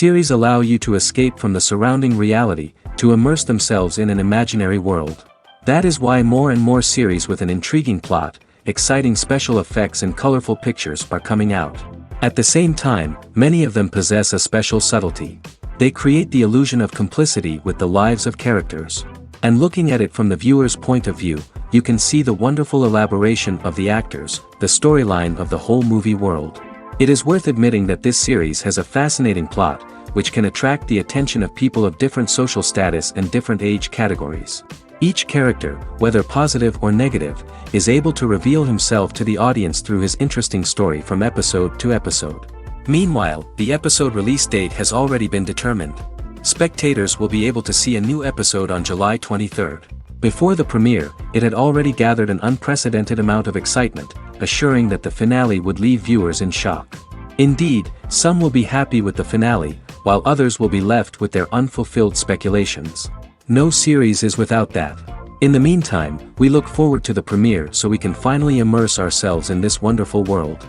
Series allow you to escape from the surrounding reality, to immerse themselves in an imaginary world. That is why more and more series with an intriguing plot, exciting special effects and colorful pictures are coming out. At the same time, many of them possess a special subtlety. They create the illusion of complicity with the lives of characters. And looking at it from the viewer's point of view, you can see the wonderful elaboration of the actors, the storyline of the whole movie world. It is worth admitting that this series has a fascinating plot, which can attract the attention of people of different social status and different age categories. Each character, whether positive or negative, is able to reveal himself to the audience through his interesting story from episode to episode. Meanwhile, the episode release date has already been determined. Spectators will be able to see a new episode on July 23rd. Before the premiere, it had already gathered an unprecedented amount of excitement, assuring that the finale would leave viewers in shock. Indeed, some will be happy with the finale, while others will be left with their unfulfilled speculations. No series is without that. In the meantime, we look forward to the premiere so we can finally immerse ourselves in this wonderful world.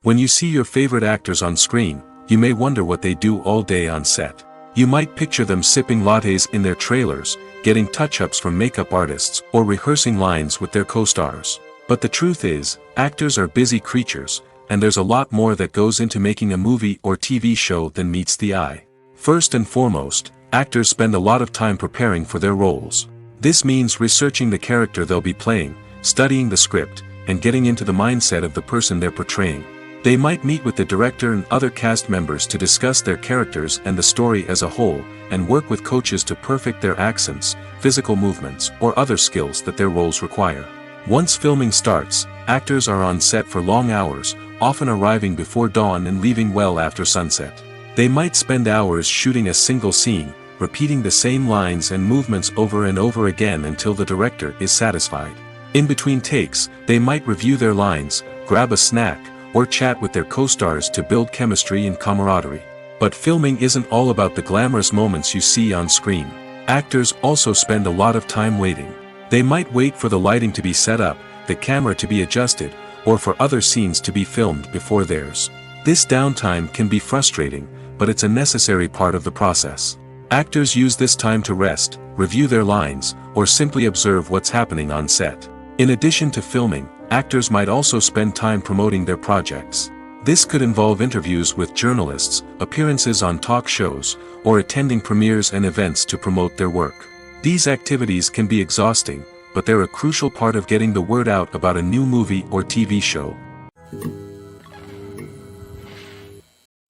When you see your favorite actors on screen, you may wonder what they do all day on set. You might picture them sipping lattes in their trailers, getting touch-ups from makeup artists, or rehearsing lines with their co-stars. But the truth is, actors are busy creatures, and there's a lot more that goes into making a movie or TV show than meets the eye. First and foremost, actors spend a lot of time preparing for their roles. This means researching the character they'll be playing, studying the script, and getting into the mindset of the person they're portraying. They might meet with the director and other cast members to discuss their characters and the story as a whole, and work with coaches to perfect their accents, physical movements, or other skills that their roles require. Once filming starts, actors are on set for long hours, often arriving before dawn and leaving well after sunset. They might spend hours shooting a single scene, repeating the same lines and movements over and over again until the director is satisfied. In between takes, they might review their lines, grab a snack, or chat with their co-stars to build chemistry and camaraderie. But filming isn't all about the glamorous moments you see on screen. Actors also spend a lot of time waiting. They might wait for the lighting to be set up, the camera to be adjusted, or for other scenes to be filmed before theirs. This downtime can be frustrating, but it's a necessary part of the process. Actors use this time to rest, review their lines, or simply observe what's happening on set. In addition to filming, actors might also spend time promoting their projects. This could involve interviews with journalists, appearances on talk shows, or attending premieres and events to promote their work. These activities can be exhausting, but they're a crucial part of getting the word out about a new movie or TV show.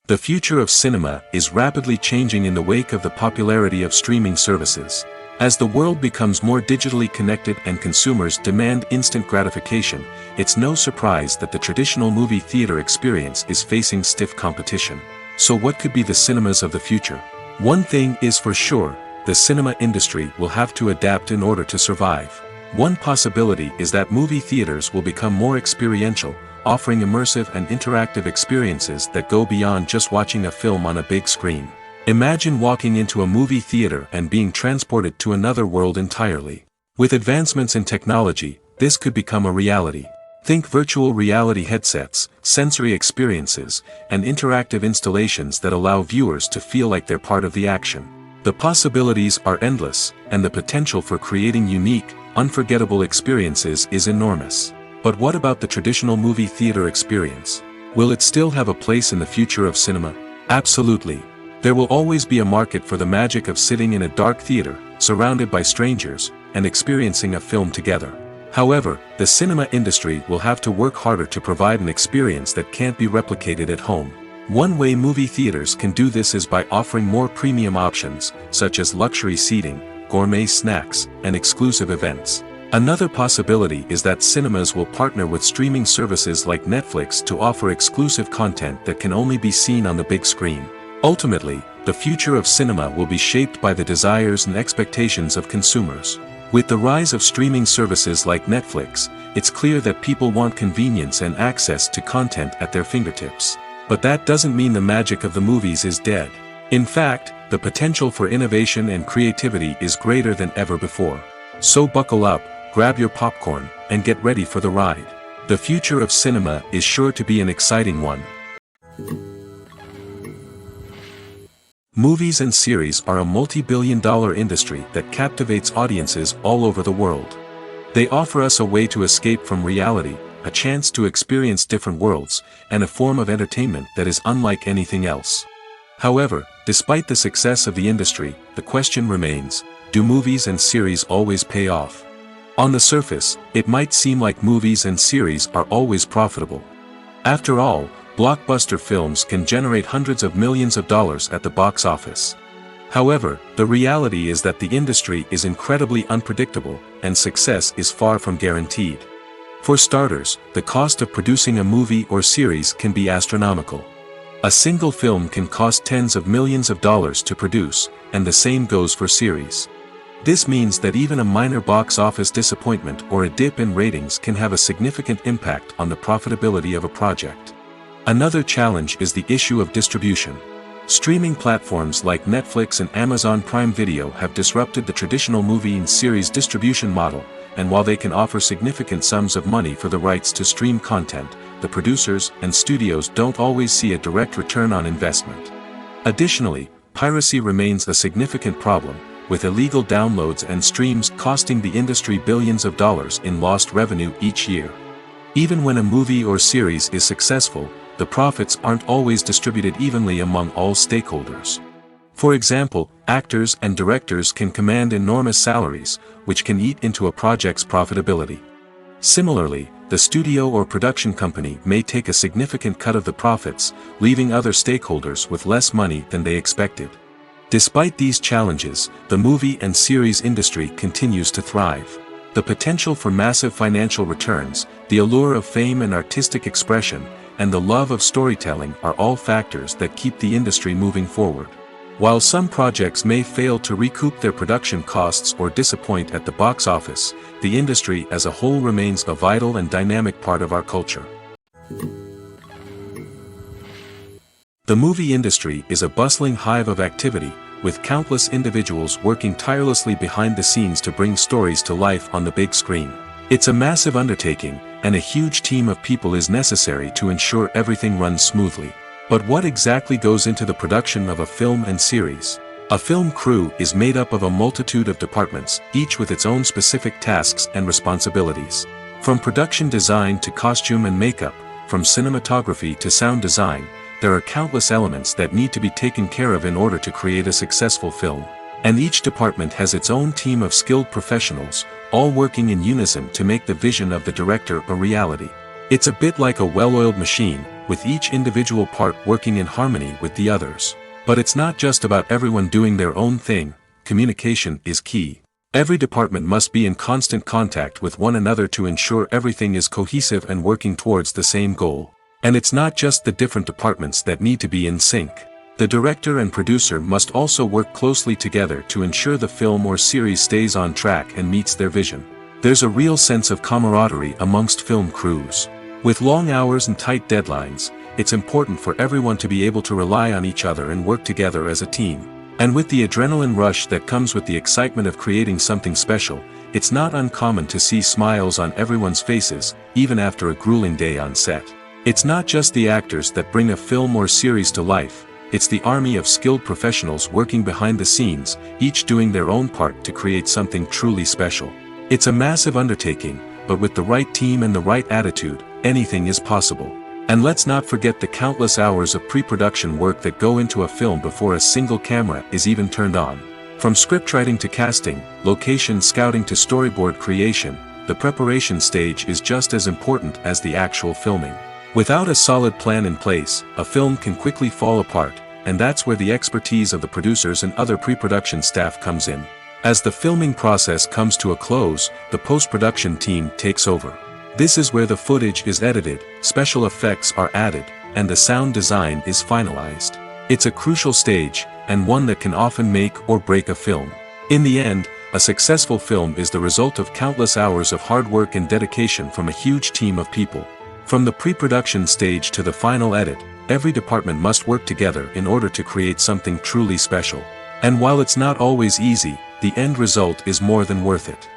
The future of cinema is rapidly changing in the wake of the popularity of streaming services. As the world becomes more digitally connected and consumers demand instant gratification, it's no surprise that the traditional movie theater experience is facing stiff competition. So what could be the cinemas of the future? One thing is for sure, the cinema industry will have to adapt in order to survive. One possibility is that movie theaters will become more experiential, offering immersive and interactive experiences that go beyond just watching a film on a big screen. Imagine walking into a movie theater and being transported to another world entirely. With advancements in technology, this could become a reality. Think virtual reality headsets, sensory experiences, and interactive installations that allow viewers to feel like they're part of the action. The possibilities are endless, and the potential for creating unique, unforgettable experiences is enormous. But what about the traditional movie theater experience? Will it still have a place in the future of cinema? Absolutely. There will always be a market for the magic of sitting in a dark theater, surrounded by strangers, and experiencing a film together. However, the cinema industry will have to work harder to provide an experience that can't be replicated at home. One way movie theaters can do this is by offering more premium options, such as luxury seating, gourmet snacks, and exclusive events. Another possibility is that cinemas will partner with streaming services like Netflix to offer exclusive content that can only be seen on the big screen. Ultimately, the future of cinema will be shaped by the desires and expectations of consumers. With the rise of streaming services like Netflix, it's clear that people want convenience and access to content at their fingertips. But that doesn't mean the magic of the movies is dead. In fact, the potential for innovation and creativity is greater than ever before. So buckle up, grab your popcorn, and get ready for the ride. The future of cinema is sure to be an exciting one. Movies and series are a multi-billion-dollar industry that captivates audiences all over the world. They offer us a way to escape from reality, a chance to experience different worlds, and a form of entertainment that is unlike anything else. However, despite the success of the industry, the question remains, do movies and series always pay off? On the surface, it might seem like movies and series are always profitable. After all, blockbuster films can generate hundreds of millions of dollars at the box office. However, the reality is that the industry is incredibly unpredictable, and success is far from guaranteed. For starters, the cost of producing a movie or series can be astronomical. A single film can cost tens of millions of dollars to produce, and the same goes for series. This means that even a minor box office disappointment or a dip in ratings can have a significant impact on the profitability of a project. Another challenge is the issue of distribution. Streaming platforms like Netflix and Amazon Prime Video have disrupted the traditional movie and series distribution model, and while they can offer significant sums of money for the rights to stream content, the producers and studios don't always see a direct return on investment. Additionally, piracy remains a significant problem, with illegal downloads and streams costing the industry billions of dollars in lost revenue each year. Even when a movie or series is successful, the profits aren't always distributed evenly among all stakeholders. For example, actors and directors can command enormous salaries, which can eat into a project's profitability. Similarly, the studio or production company may take a significant cut of the profits, leaving other stakeholders with less money than they expected. Despite these challenges, the movie and series industry continues to thrive. The potential for massive financial returns, the allure of fame and artistic expression, and the love of storytelling are all factors that keep the industry moving forward. While some projects may fail to recoup their production costs or disappoint at the box office, the industry as a whole remains a vital and dynamic part of our culture. The movie industry is a bustling hive of activity, with countless individuals working tirelessly behind the scenes to bring stories to life on the big screen. It's a massive undertaking, and a huge team of people is necessary to ensure everything runs smoothly. But what exactly goes into the production of a film and series? A film crew is made up of a multitude of departments, each with its own specific tasks and responsibilities. From production design to costume and makeup, from cinematography to sound design, there are countless elements that need to be taken care of in order to create a successful film. And each department has its own team of skilled professionals, all working in unison to make the vision of the director a reality. It's a bit like a well-oiled machine, with each individual part working in harmony with the others. But it's not just about everyone doing their own thing, communication is key. Every department must be in constant contact with one another to ensure everything is cohesive and working towards the same goal. And it's not just the different departments that need to be in sync. The director and producer must also work closely together to ensure the film or series stays on track and meets their vision. There's a real sense of camaraderie amongst film crews. With long hours and tight deadlines, it's important for everyone to be able to rely on each other and work together as a team. And with the adrenaline rush that comes with the excitement of creating something special, it's not uncommon to see smiles on everyone's faces, even after a grueling day on set. It's not just the actors that bring a film or series to life. It's the army of skilled professionals working behind the scenes, each doing their own part to create something truly special. It's a massive undertaking, but with the right team and the right attitude, anything is possible. And let's not forget the countless hours of pre-production work that go into a film before a single camera is even turned on. From scriptwriting to casting, location scouting to storyboard creation, the preparation stage is just as important as the actual filming. Without a solid plan in place, a film can quickly fall apart, and that's where the expertise of the producers and other pre-production staff comes in. As the filming process comes to a close, the post-production team takes over. This is where the footage is edited, special effects are added, and the sound design is finalized. It's a crucial stage, and one that can often make or break a film. In the end, a successful film is the result of countless hours of hard work and dedication from a huge team of people. From the pre-production stage to the final edit, every department must work together in order to create something truly special. And while it's not always easy, the end result is more than worth it.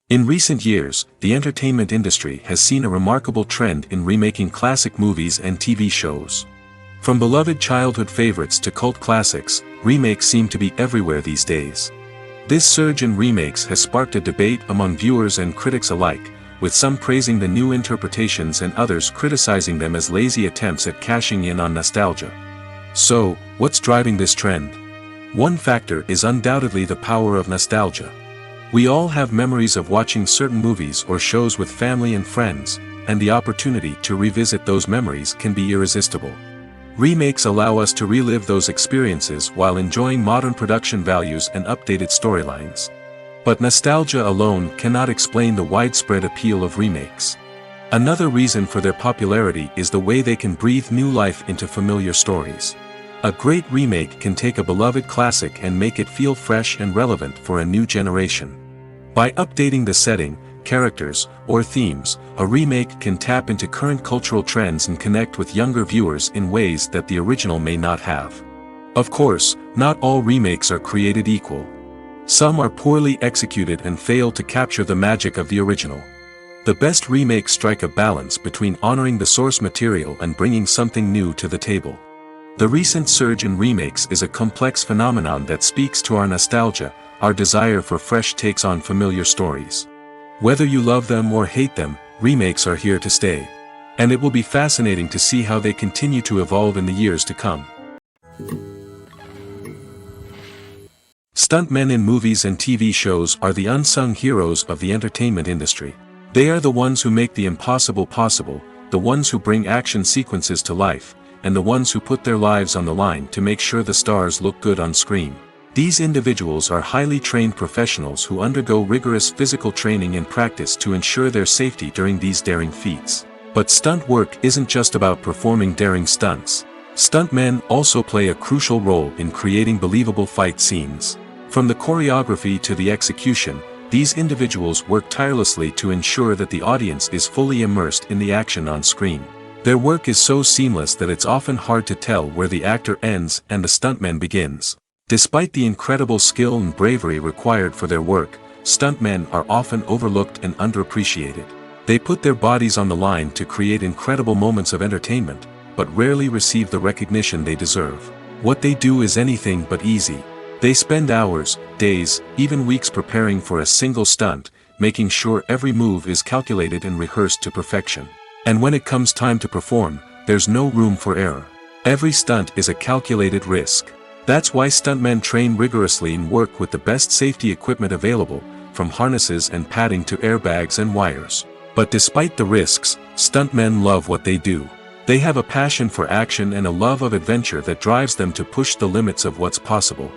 In recent years, the entertainment industry has seen a remarkable trend in remaking classic movies and TV shows. From beloved childhood favorites to cult classics, remakes seem to be everywhere these days. This surge in remakes has sparked a debate among viewers and critics alike, with some praising the new interpretations and others criticizing them as lazy attempts at cashing in on nostalgia. So, what's driving this trend? One factor is undoubtedly the power of nostalgia. We all have memories of watching certain movies or shows with family and friends, and the opportunity to revisit those memories can be irresistible. Remakes allow us to relive those experiences while enjoying modern production values and updated storylines. But nostalgia alone cannot explain the widespread appeal of remakes. Another reason for their popularity is the way they can breathe new life into familiar stories. A great remake can take a beloved classic and make it feel fresh and relevant for a new generation. By updating the setting, characters, or themes, a remake can tap into current cultural trends and connect with younger viewers in ways that the original may not have. Of course, not all remakes are created equal. Some are poorly executed and fail to capture the magic of the original. The best remakes strike a balance between honoring the source material and bringing something new to the table. The recent surge in remakes is a complex phenomenon that speaks to our nostalgia, our desire for fresh takes on familiar stories. Whether you love them or hate them, remakes are here to stay. And it will be fascinating to see how they continue to evolve in the years to come. Stuntmen in movies and TV shows are the unsung heroes of the entertainment industry. They are the ones who make the impossible possible, the ones who bring action sequences to life, and the ones who put their lives on the line to make sure the stars look good on screen. These individuals are highly trained professionals who undergo rigorous physical training and practice to ensure their safety during these daring feats. But stunt work isn't just about performing daring stunts. Stuntmen also play a crucial role in creating believable fight scenes. From the choreography to the execution, these individuals work tirelessly to ensure that the audience is fully immersed in the action on screen. Their work is so seamless that it's often hard to tell where the actor ends and the stuntman begins. Despite the incredible skill and bravery required for their work, stuntmen are often overlooked and underappreciated. They put their bodies on the line to create incredible moments of entertainment, but rarely receive the recognition they deserve. What they do is anything but easy. They spend hours, days, even weeks preparing for a single stunt, making sure every move is calculated and rehearsed to perfection. And when it comes time to perform, there's no room for error. Every stunt is a calculated risk. That's why stuntmen train rigorously and work with the best safety equipment available, from harnesses and padding to airbags and wires. But despite the risks, stuntmen love what they do. They have a passion for action and a love of adventure that drives them to push the limits of what's possible.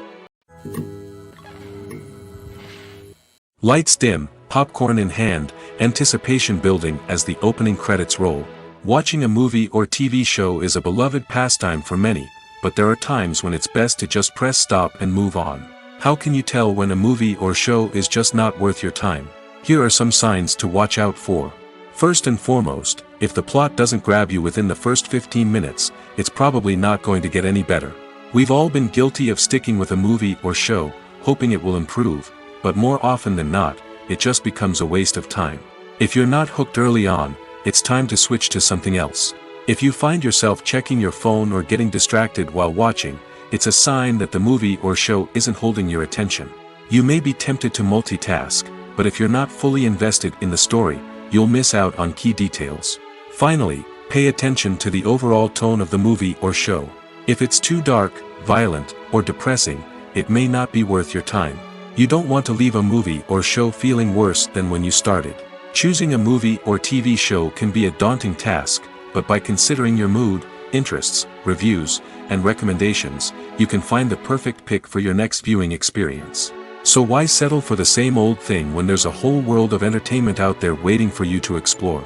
Lights dim, popcorn in hand, anticipation building as the opening credits roll. Watching a movie or TV show is a beloved pastime for many, but there are times when it's best to just press stop and move on. How can you tell when a movie or show is just not worth your time? Here are some signs to watch out for. First and foremost, if the plot doesn't grab you within the first 15 minutes, it's probably not going to get any better. We've all been guilty of sticking with a movie or show, hoping it will improve, but more often than not, it just becomes a waste of time. If you're not hooked early on, it's time to switch to something else. If you find yourself checking your phone or getting distracted while watching, it's a sign that the movie or show isn't holding your attention. You may be tempted to multitask, but if you're not fully invested in the story, you'll miss out on key details. Finally, pay attention to the overall tone of the movie or show. If it's too dark, violent, or depressing, it may not be worth your time. You don't want to leave a movie or show feeling worse than when you started. Choosing a movie or TV show can be a daunting task, but by considering your mood, interests, reviews, and recommendations, you can find the perfect pick for your next viewing experience. So why settle for the same old thing when there's a whole world of entertainment out there waiting for you to explore?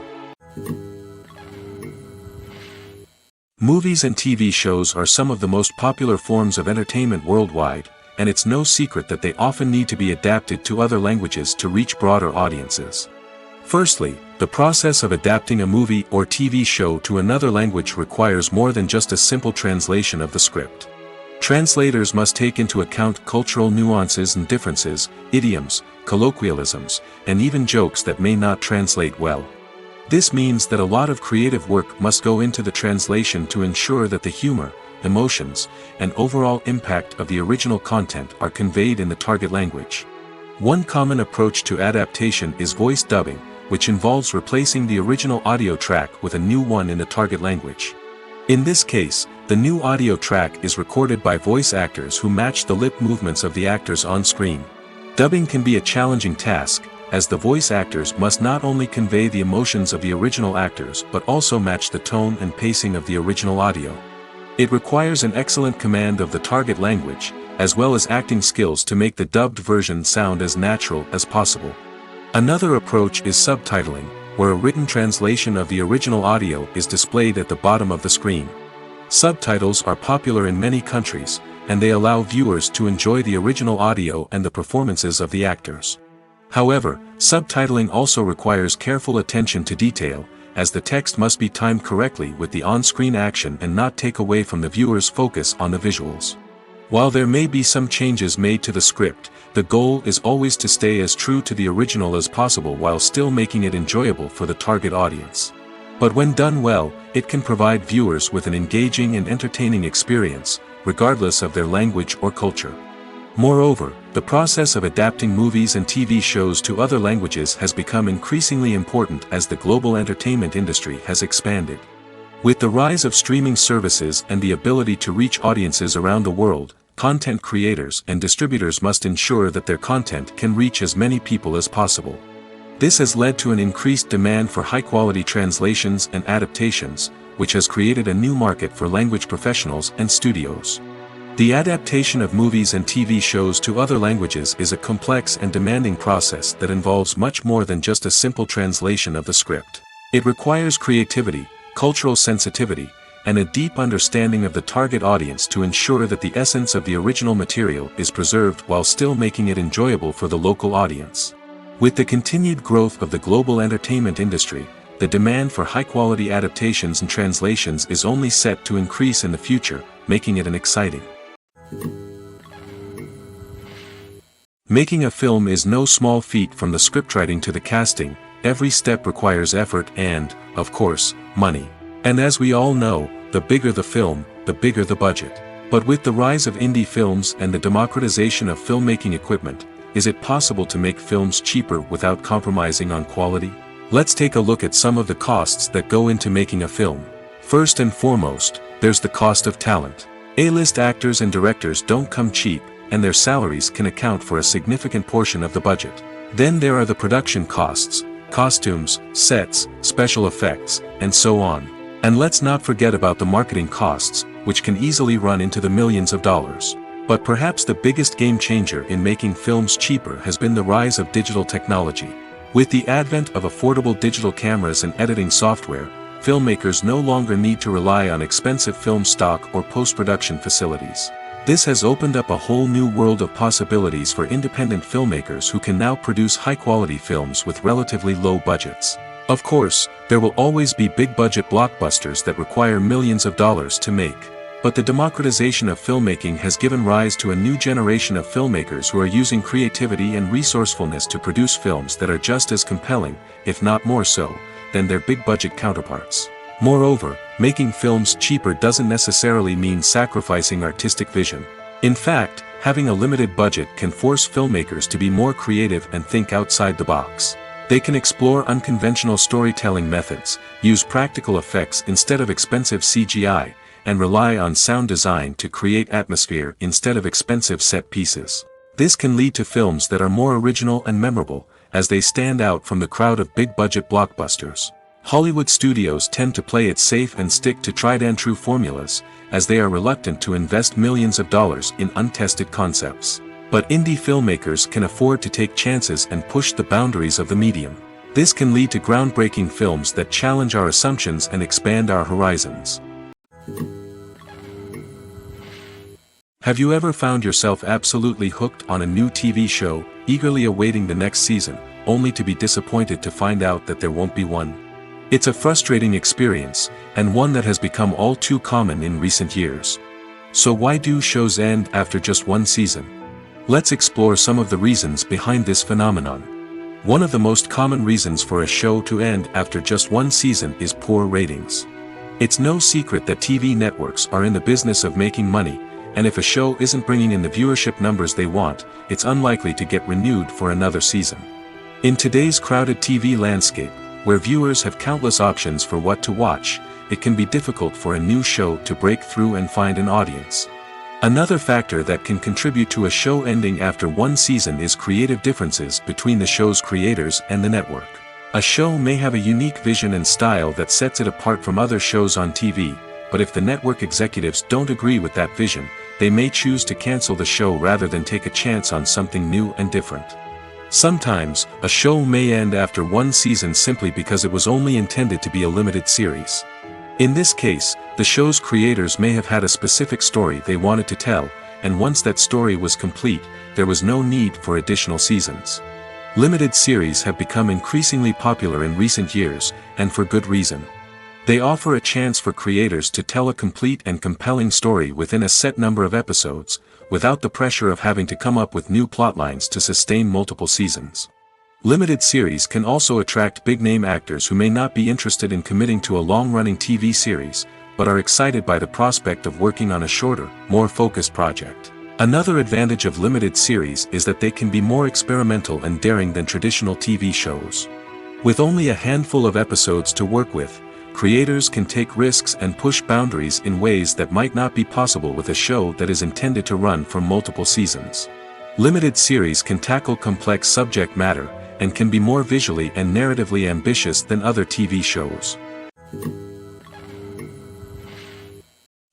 Movies and TV shows are some of the most popular forms of entertainment worldwide, and it's no secret that they often need to be adapted to other languages to reach broader audiences. Firstly, the process of adapting a movie or TV show to another language requires more than just a simple translation of the script. Translators must take into account cultural nuances and differences, idioms, colloquialisms, and even jokes that may not translate well. This means that a lot of creative work must go into the translation to ensure that the humor, emotions, and overall impact of the original content are conveyed in the target language. One common approach to adaptation is voice dubbing, which involves replacing the original audio track with a new one in the target language. In this case, the new audio track is recorded by voice actors who match the lip movements of the actors on screen. Dubbing can be a challenging task, as the voice actors must not only convey the emotions of the original actors but also match the tone and pacing of the original audio. It requires an excellent command of the target language, as well as acting skills to make the dubbed version sound as natural as possible. Another approach is subtitling, where a written translation of the original audio is displayed at the bottom of the screen. Subtitles are popular in many countries, and they allow viewers to enjoy the original audio and the performances of the actors. However, subtitling also requires careful attention to detail, as the text must be timed correctly with the on-screen action and not take away from the viewer's focus on the visuals. While there may be some changes made to the script, the goal is always to stay as true to the original as possible while still making it enjoyable for the target audience. But when done well, it can provide viewers with an engaging and entertaining experience, regardless of their language or culture. Moreover, the process of adapting movies and TV shows to other languages has become increasingly important as the global entertainment industry has expanded. With the rise of streaming services and the ability to reach audiences around the world, content creators and distributors must ensure that their content can reach as many people as possible. This has led to an increased demand for high-quality translations and adaptations, which has created a new market for language professionals and studios. The adaptation of movies and TV shows to other languages is a complex and demanding process that involves much more than just a simple translation of the script. It requires creativity, cultural sensitivity, and a deep understanding of the target audience to ensure that the essence of the original material is preserved while still making it enjoyable for the local audience. With the continued growth of the global entertainment industry, the demand for high-quality adaptations and translations is only set to increase in the future, making it an exciting. Making a film is no small feat. From the scriptwriting to the casting, every step requires effort and, of course, money. And as we all know, the bigger the film, the bigger the budget. But with the rise of indie films and the democratization of filmmaking equipment, is it possible to make films cheaper without compromising on quality? Let's take a look at some of the costs that go into making a film. First and foremost, there's the cost of talent. A-list actors and directors don't come cheap, and their salaries can account for a significant portion of the budget. Then there are the production costs, costumes, sets, special effects, and so on. And let's not forget about the marketing costs, which can easily run into the millions of dollars. But perhaps the biggest game changer in making films cheaper has been the rise of digital technology. With the advent of affordable digital cameras and editing software, filmmakers no longer need to rely on expensive film stock or post-production facilities. This has opened up a whole new world of possibilities for independent filmmakers who can now produce high-quality films with relatively low budgets. Of course, there will always be big-budget blockbusters that require millions of dollars to make. But the democratization of filmmaking has given rise to a new generation of filmmakers who are using creativity and resourcefulness to produce films that are just as compelling, if not more so, than their big-budget counterparts. Moreover, making films cheaper doesn't necessarily mean sacrificing artistic vision. In fact, having a limited budget can force filmmakers to be more creative and think outside the box. They can explore unconventional storytelling methods, use practical effects instead of expensive CGI, and rely on sound design to create atmosphere instead of expensive set pieces. This can lead to films that are more original and memorable, as they stand out from the crowd of big-budget blockbusters. Hollywood studios tend to play it safe and stick to tried-and-true formulas, as they are reluctant to invest millions of dollars in untested concepts. But indie filmmakers can afford to take chances and push the boundaries of the medium. This can lead to groundbreaking films that challenge our assumptions and expand our horizons. Have you ever found yourself absolutely hooked on a new TV show, eagerly awaiting the next season, only to be disappointed to find out that there won't be one? It's a frustrating experience, and one that has become all too common in recent years. So why do shows end after just one season? Let's explore some of the reasons behind this phenomenon. One of the most common reasons for a show to end after just one season is poor ratings. It's no secret that TV networks are in the business of making money, and if a show isn't bringing in the viewership numbers they want, it's unlikely to get renewed for another season. In today's crowded TV landscape, where viewers have countless options for what to watch, it can be difficult for a new show to break through and find an audience. Another factor that can contribute to a show ending after one season is creative differences between the show's creators and the network. A show may have a unique vision and style that sets it apart from other shows on TV, but if the network executives don't agree with that vision, they may choose to cancel the show rather than take a chance on something new and different. Sometimes, a show may end after one season simply because it was only intended to be a limited series. In this case, the show's creators may have had a specific story they wanted to tell, and once that story was complete, there was no need for additional seasons. Limited series have become increasingly popular in recent years, and for good reason. They offer a chance for creators to tell a complete and compelling story within a set number of episodes, without the pressure of having to come up with new plotlines to sustain multiple seasons. Limited series can also attract big-name actors who may not be interested in committing to a long-running TV series, but are excited by the prospect of working on a shorter, more focused project. Another advantage of limited series is that they can be more experimental and daring than traditional TV shows. With only a handful of episodes to work with, creators can take risks and push boundaries in ways that might not be possible with a show that is intended to run for multiple seasons. Limited series can tackle complex subject matter, and can be more visually and narratively ambitious than other TV shows.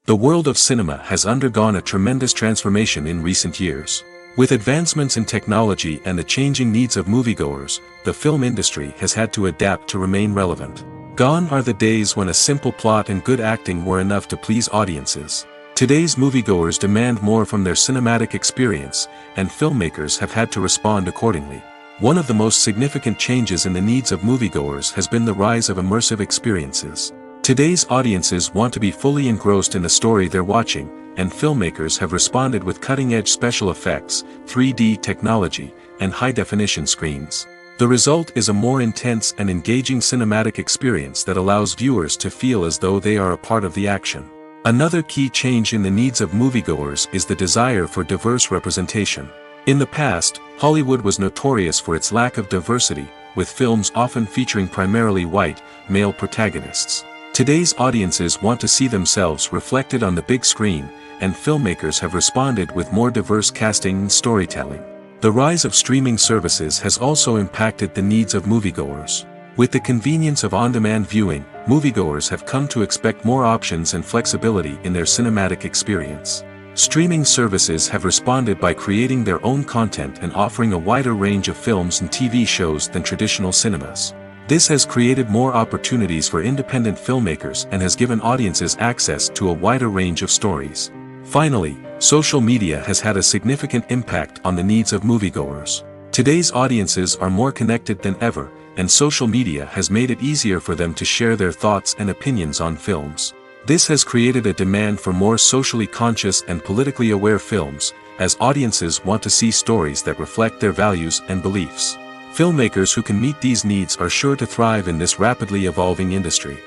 The world of cinema has undergone a tremendous transformation in recent years. With advancements in technology and the changing needs of moviegoers, the film industry has had to adapt to remain relevant. Gone are the days when a simple plot and good acting were enough to please audiences. Today's moviegoers demand more from their cinematic experience, and filmmakers have had to respond accordingly. One of the most significant changes in the needs of moviegoers has been the rise of immersive experiences. Today's audiences want to be fully engrossed in the story they're watching, and filmmakers have responded with cutting-edge special effects, 3D technology, and high-definition screens. The result is a more intense and engaging cinematic experience that allows viewers to feel as though they are a part of the action. Another key change in the needs of moviegoers is the desire for diverse representation. In the past, Hollywood was notorious for its lack of diversity, with films often featuring primarily white, male protagonists. Today's audiences want to see themselves reflected on the big screen, and filmmakers have responded with more diverse casting and storytelling. The rise of streaming services has also impacted the needs of moviegoers. With the convenience of on-demand viewing, moviegoers have come to expect more options and flexibility in their cinematic experience. Streaming services have responded by creating their own content and offering a wider range of films and TV shows than traditional cinemas. This has created more opportunities for independent filmmakers and has given audiences access to a wider range of stories. Finally, social media has had a significant impact on the needs of moviegoers. Today's audiences are more connected than ever, and social media has made it easier for them to share their thoughts and opinions on films. This has created a demand for more socially conscious and politically aware films, as audiences want to see stories that reflect their values and beliefs. Filmmakers who can meet these needs are sure to thrive in this rapidly evolving industry.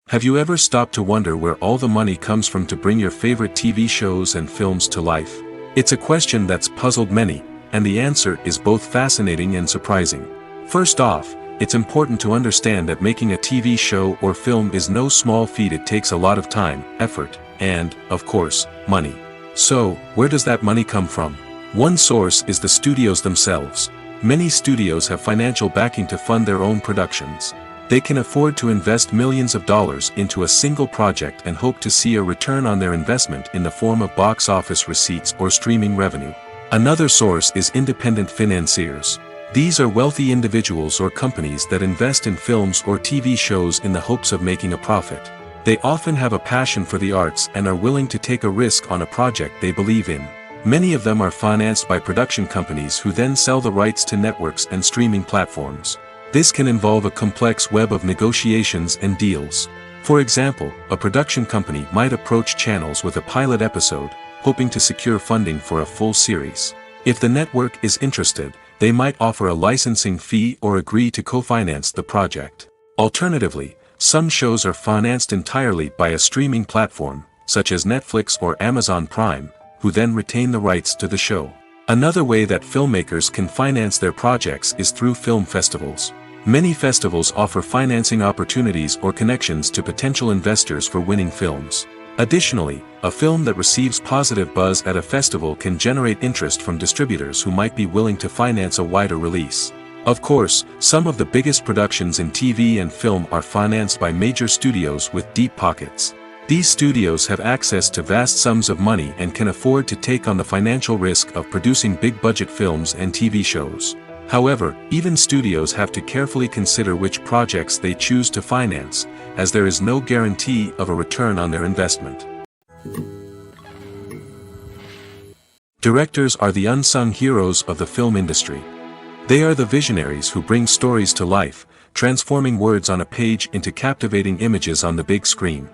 Have you ever stopped to wonder where all the money comes from to bring your favorite TV shows and films to life? It's a question that's puzzled many, and the answer is both fascinating and surprising. First off, it's important to understand that making a TV show or film is no small feat. It takes a lot of time, effort, and, of course, money. So, where does that money come from? One source is the studios themselves. Many studios have financial backing to fund their own productions. They can afford to invest millions of dollars into a single project and hope to see a return on their investment in the form of box office receipts or streaming revenue. Another source is independent financiers. These are wealthy individuals or companies that invest in films or TV shows in the hopes of making a profit. They often have a passion for the arts and are willing to take a risk on a project they believe in. Many of them are financed by production companies who then sell the rights to networks and streaming platforms. This can involve a complex web of negotiations and deals. For example, a production company might approach channels with a pilot episode, hoping to secure funding for a full series. If the network is interested, they might offer a licensing fee or agree to co-finance the project. Alternatively, some shows are financed entirely by a streaming platform, such as Netflix or Amazon Prime, who then retain the rights to the show. Another way that filmmakers can finance their projects is through film festivals. Many festivals offer financing opportunities or connections to potential investors for winning films. Additionally, a film that receives positive buzz at a festival can generate interest from distributors who might be willing to finance a wider release. Of course, some of the biggest productions in TV and film are financed by major studios with deep pockets. These studios have access to vast sums of money and can afford to take on the financial risk of producing big-budget films and TV shows. However, even studios have to carefully consider which projects they choose to finance, as there is no guarantee of a return on their investment. Directors are the unsung heroes of the film industry. They are the visionaries who bring stories to life, transforming words on a page into captivating images on the big screen.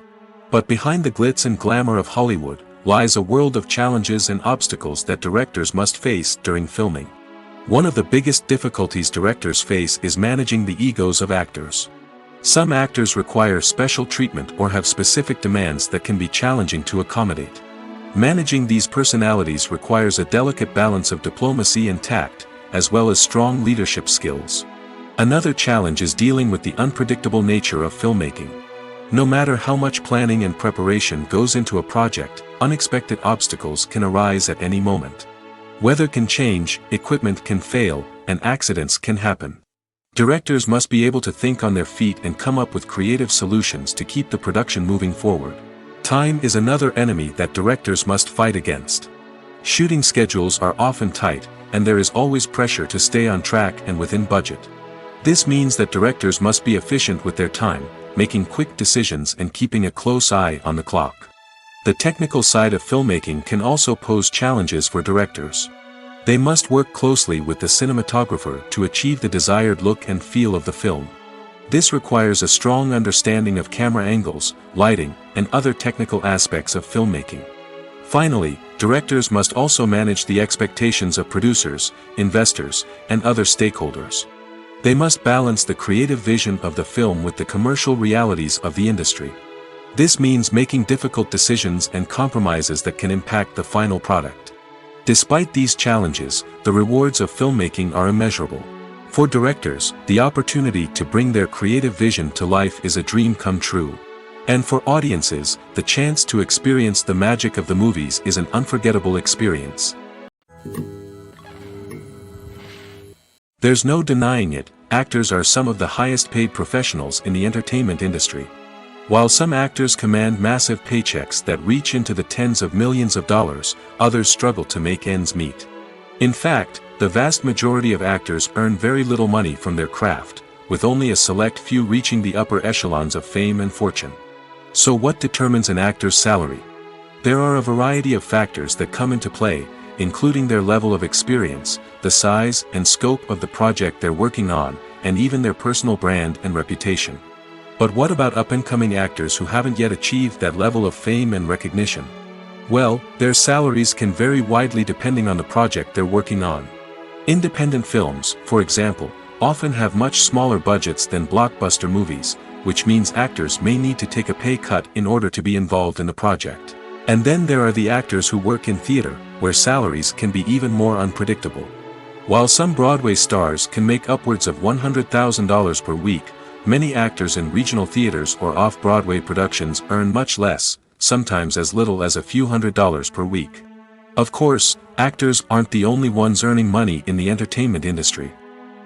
But behind the glitz and glamour of Hollywood, lies a world of challenges and obstacles that directors must face during filming. One of the biggest difficulties directors face is managing the egos of actors. Some actors require special treatment or have specific demands that can be challenging to accommodate. Managing these personalities requires a delicate balance of diplomacy and tact, as well as strong leadership skills. Another challenge is dealing with the unpredictable nature of filmmaking. No matter how much planning and preparation goes into a project, unexpected obstacles can arise at any moment. Weather can change, equipment can fail, and accidents can happen. Directors must be able to think on their feet and come up with creative solutions to keep the production moving forward. Time is another enemy that directors must fight against. Shooting schedules are often tight, and there is always pressure to stay on track and within budget. This means that directors must be efficient with their time, making quick decisions and keeping a close eye on the clock. The technical side of filmmaking can also pose challenges for directors. They must work closely with the cinematographer to achieve the desired look and feel of the film. This requires a strong understanding of camera angles, lighting, and other technical aspects of filmmaking. Finally, directors must also manage the expectations of producers, investors, and other stakeholders. They must balance the creative vision of the film with the commercial realities of the industry. This means making difficult decisions and compromises that can impact the final product. Despite these challenges, the rewards of filmmaking are immeasurable. For directors, the opportunity to bring their creative vision to life is a dream come true. And for audiences, the chance to experience the magic of the movies is an unforgettable experience. There's no denying it, actors are some of the highest paid professionals in the entertainment industry. While some actors command massive paychecks that reach into the tens of millions of dollars, others struggle to make ends meet. In fact, the vast majority of actors earn very little money from their craft, with only a select few reaching the upper echelons of fame and fortune. So what determines an actor's salary? There are a variety of factors that come into play, including their level of experience, the size and scope of the project they're working on, and even their personal brand and reputation. But what about up-and-coming actors who haven't yet achieved that level of fame and recognition? Well, their salaries can vary widely depending on the project they're working on. Independent films, for example, often have much smaller budgets than blockbuster movies, which means actors may need to take a pay cut in order to be involved in the project. And then there are the actors who work in theater, where salaries can be even more unpredictable. While some Broadway stars can make upwards of $100,000 per week, many actors in regional theaters or off-Broadway productions earn much less, sometimes as little as a few $100s per week. Of course, actors aren't the only ones earning money in the entertainment industry.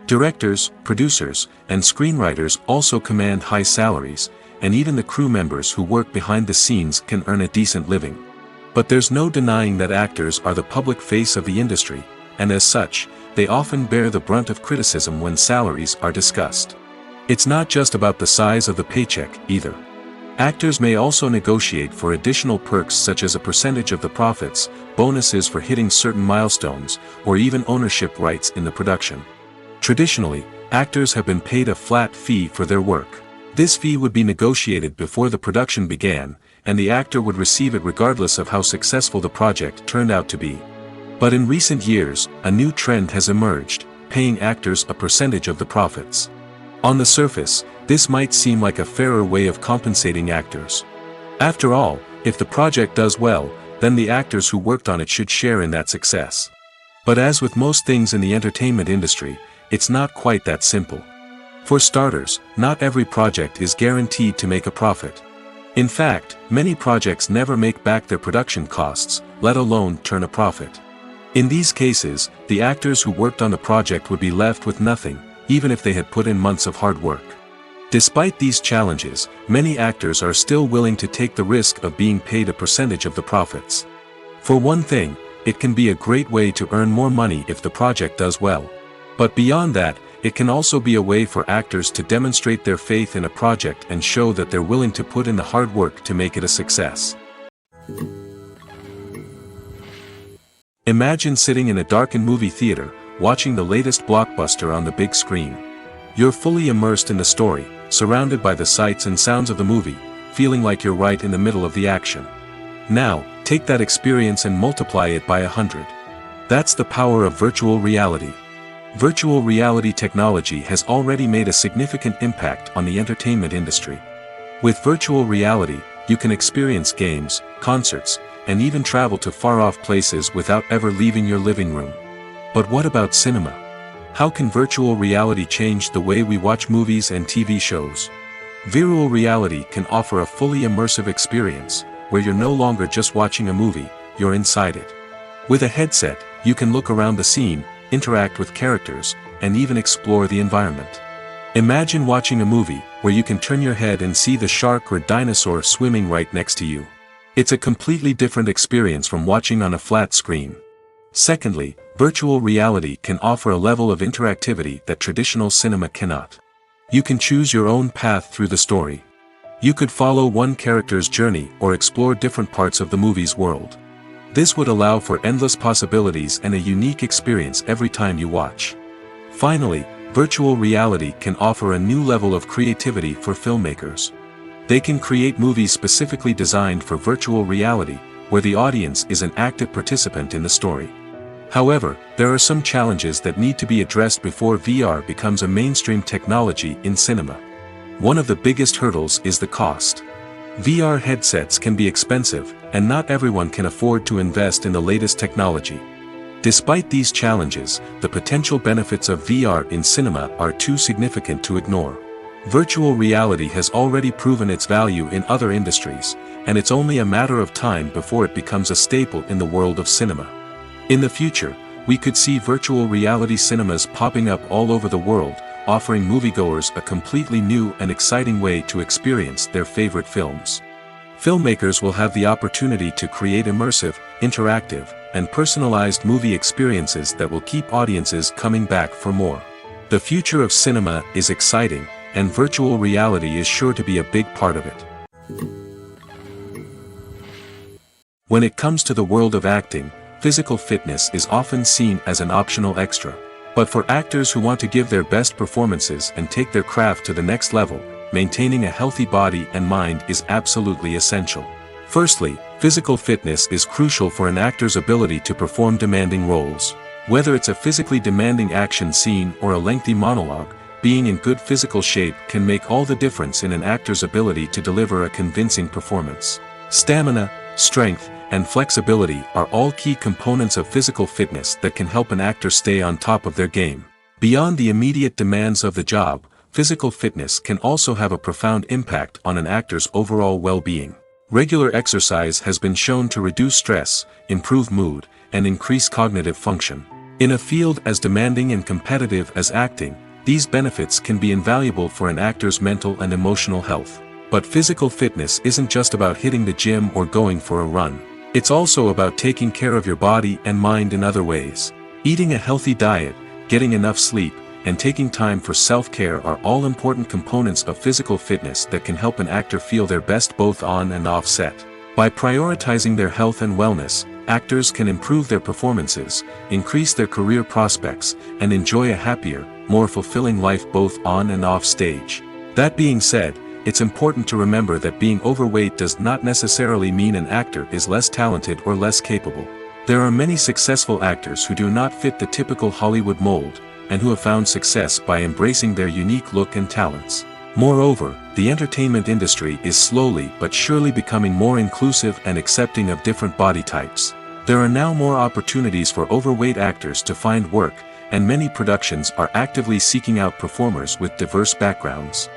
Directors, producers, and screenwriters also command high salaries, and even the crew members who work behind the scenes can earn a decent living. But there's no denying that actors are the public face of the industry, and as such, they often bear the brunt of criticism when salaries are discussed. It's not just about the size of the paycheck, either. Actors may also negotiate for additional perks such as a percentage of the profits, bonuses for hitting certain milestones, or even ownership rights in the production. Traditionally, actors have been paid a flat fee for their work. This fee would be negotiated before the production began, and the actor would receive it regardless of how successful the project turned out to be. But in recent years, a new trend has emerged, paying actors a percentage of the profits. On the surface, this might seem like a fairer way of compensating actors. After all, if the project does well, then the actors who worked on it should share in that success. But as with most things in the entertainment industry, it's not quite that simple. For starters, not every project is guaranteed to make a profit. In fact, many projects never make back their production costs, let alone turn a profit. In these cases, the actors who worked on the project would be left with nothing, even if they had put in months of hard work. Despite these challenges, many actors are still willing to take the risk of being paid a percentage of the profits. For one thing, it can be a great way to earn more money if the project does well. But beyond that, it can also be a way for actors to demonstrate their faith in a project and show that they're willing to put in the hard work to make it a success. Imagine sitting in a darkened movie theater, watching the latest blockbuster on the big screen. You're fully immersed in the story, surrounded by the sights and sounds of the movie, feeling like you're right in the middle of the action. Now, take that experience and multiply it by 100. That's the power of virtual reality. Virtual reality technology has already made a significant impact on the entertainment industry. With virtual reality, you can experience games, concerts, and even travel to far-off places without ever leaving your living room. But what about cinema? How can virtual reality change the way we watch movies and TV shows? Virtual reality can offer a fully immersive experience, where you're no longer just watching a movie, you're inside it. With a headset, you can look around the scene, interact with characters, and even explore the environment. Imagine watching a movie, where you can turn your head and see the shark or dinosaur swimming right next to you. It's a completely different experience from watching on a flat screen. Secondly, virtual reality can offer a level of interactivity that traditional cinema cannot. You can choose your own path through the story. You could follow one character's journey or explore different parts of the movie's world. This would allow for endless possibilities and a unique experience every time you watch. Finally, virtual reality can offer a new level of creativity for filmmakers. They can create movies specifically designed for virtual reality, where the audience is an active participant in the story. However, there are some challenges that need to be addressed before VR becomes a mainstream technology in cinema. One of the biggest hurdles is the cost. VR headsets can be expensive, and not everyone can afford to invest in the latest technology. Despite these challenges, the potential benefits of VR in cinema are too significant to ignore. Virtual reality has already proven its value in other industries, and it's only a matter of time before it becomes a staple in the world of cinema. In the future, we could see virtual reality cinemas popping up all over the world, offering moviegoers a completely new and exciting way to experience their favorite films. Filmmakers will have the opportunity to create immersive, interactive, and personalized movie experiences that will keep audiences coming back for more. The future of cinema is exciting, and virtual reality is sure to be a big part of it. When it comes to the world of acting, physical fitness is often seen as an optional extra. But for actors who want to give their best performances and take their craft to the next level, maintaining a healthy body and mind is absolutely essential. Firstly, physical fitness is crucial for an actor's ability to perform demanding roles. Whether it's a physically demanding action scene or a lengthy monologue, being in good physical shape can make all the difference in an actor's ability to deliver a convincing performance. Stamina, strength, and flexibility are all key components of physical fitness that can help an actor stay on top of their game. Beyond the immediate demands of the job, physical fitness can also have a profound impact on an actor's overall well-being. Regular exercise has been shown to reduce stress, improve mood, and increase cognitive function. In a field as demanding and competitive as acting, these benefits can be invaluable for an actor's mental and emotional health. But physical fitness isn't just about hitting the gym or going for a run. It's also about taking care of your body and mind in other ways. Eating a healthy diet, getting enough sleep, and taking time for self-care are all important components of physical fitness that can help an actor feel their best both on and off set. By prioritizing their health and wellness, actors can improve their performances, increase their career prospects, and enjoy a happier, more fulfilling life both on and off stage. That being said, it's important to remember that being overweight does not necessarily mean an actor is less talented or less capable. There are many successful actors who do not fit the typical Hollywood mold, and who have found success by embracing their unique look and talents. Moreover, the entertainment industry is slowly but surely becoming more inclusive and accepting of different body types. There are now more opportunities for overweight actors to find work, and many productions are actively seeking out performers with diverse backgrounds.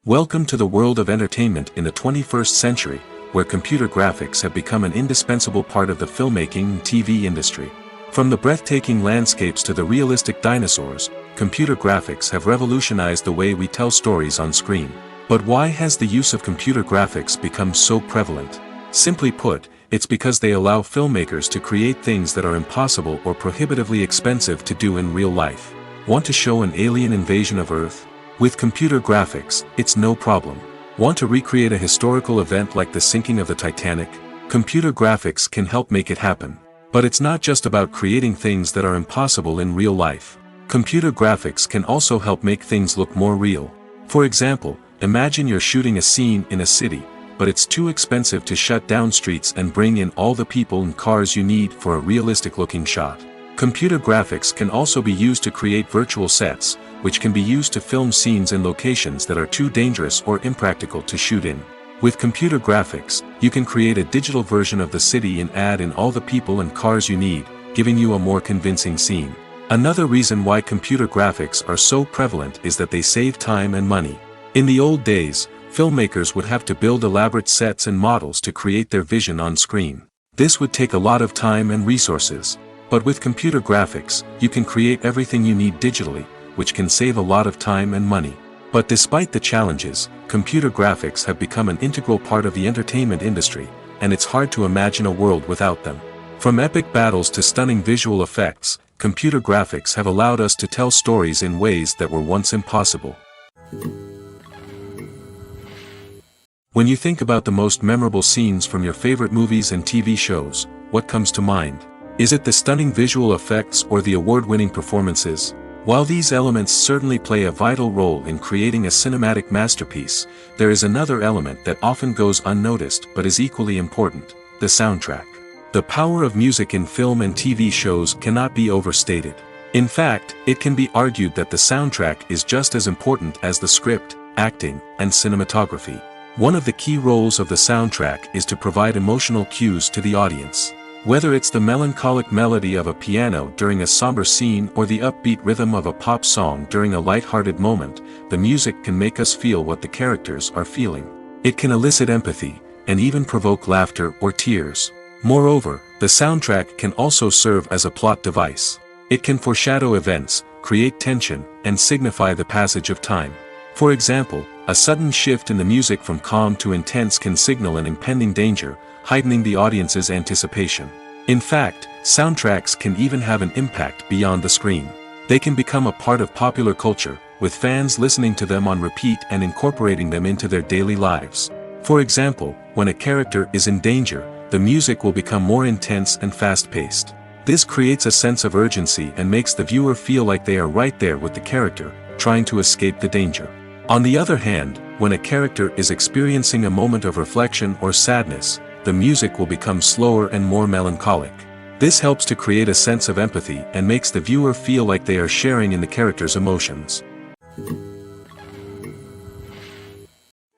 Welcome to the world of entertainment in the 21st century, where computer graphics have become an indispensable part of the filmmaking and TV industry. From the breathtaking landscapes to the realistic dinosaurs, computer graphics have revolutionized the way we tell stories on screen. But why has the use of computer graphics become so prevalent? Simply put, it's because they allow filmmakers to create things that are impossible or prohibitively expensive to do in real life. Want to show an alien invasion of Earth? With computer graphics, it's no problem. Want to recreate a historical event like the sinking of the Titanic? Computer graphics can help make it happen. But it's not just about creating things that are impossible in real life. Computer graphics can also help make things look more real. For example, imagine you're shooting a scene in a city, but it's too expensive to shut down streets and bring in all the people and cars you need for a realistic-looking shot. Computer graphics can also be used to create virtual sets, which can be used to film scenes in locations that are too dangerous or impractical to shoot in. With computer graphics, you can create a digital version of the city and add in all the people and cars you need, giving you a more convincing scene. Another reason why computer graphics are so prevalent is that they save time and money. In the old days, filmmakers would have to build elaborate sets and models to create their vision on screen. This would take a lot of time and resources. But with computer graphics, you can create everything you need digitally, which can save a lot of time and money. But despite the challenges, computer graphics have become an integral part of the entertainment industry, and it's hard to imagine a world without them. From epic battles to stunning visual effects, computer graphics have allowed us to tell stories in ways that were once impossible. When you think about the most memorable scenes from your favorite movies and TV shows, what comes to mind? Is it the stunning visual effects or the award-winning performances? While these elements certainly play a vital role in creating a cinematic masterpiece, there is another element that often goes unnoticed but is equally important: the soundtrack. The power of music in film and TV shows cannot be overstated. In fact, it can be argued that the soundtrack is just as important as the script, acting, and cinematography. One of the key roles of the soundtrack is to provide emotional cues to the audience. Whether it's the melancholic melody of a piano during a somber scene or the upbeat rhythm of a pop song during a light-hearted moment, the music can make us feel what the characters are feeling. It can elicit empathy, and even provoke laughter or tears. Moreover, the soundtrack can also serve as a plot device. It can foreshadow events, create tension, and signify the passage of time. For example, a sudden shift in the music from calm to intense can signal an impending danger, heightening the audience's anticipation. In fact, soundtracks can even have an impact beyond the screen. They can become a part of popular culture, with fans listening to them on repeat and incorporating them into their daily lives. For example, when a character is in danger, the music will become more intense and fast-paced. This creates a sense of urgency and makes the viewer feel like they are right there with the character, trying to escape the danger. On the other hand, when a character is experiencing a moment of reflection or sadness, the music will become slower and more melancholic. This helps to create a sense of empathy and makes the viewer feel like they are sharing in the character's emotions.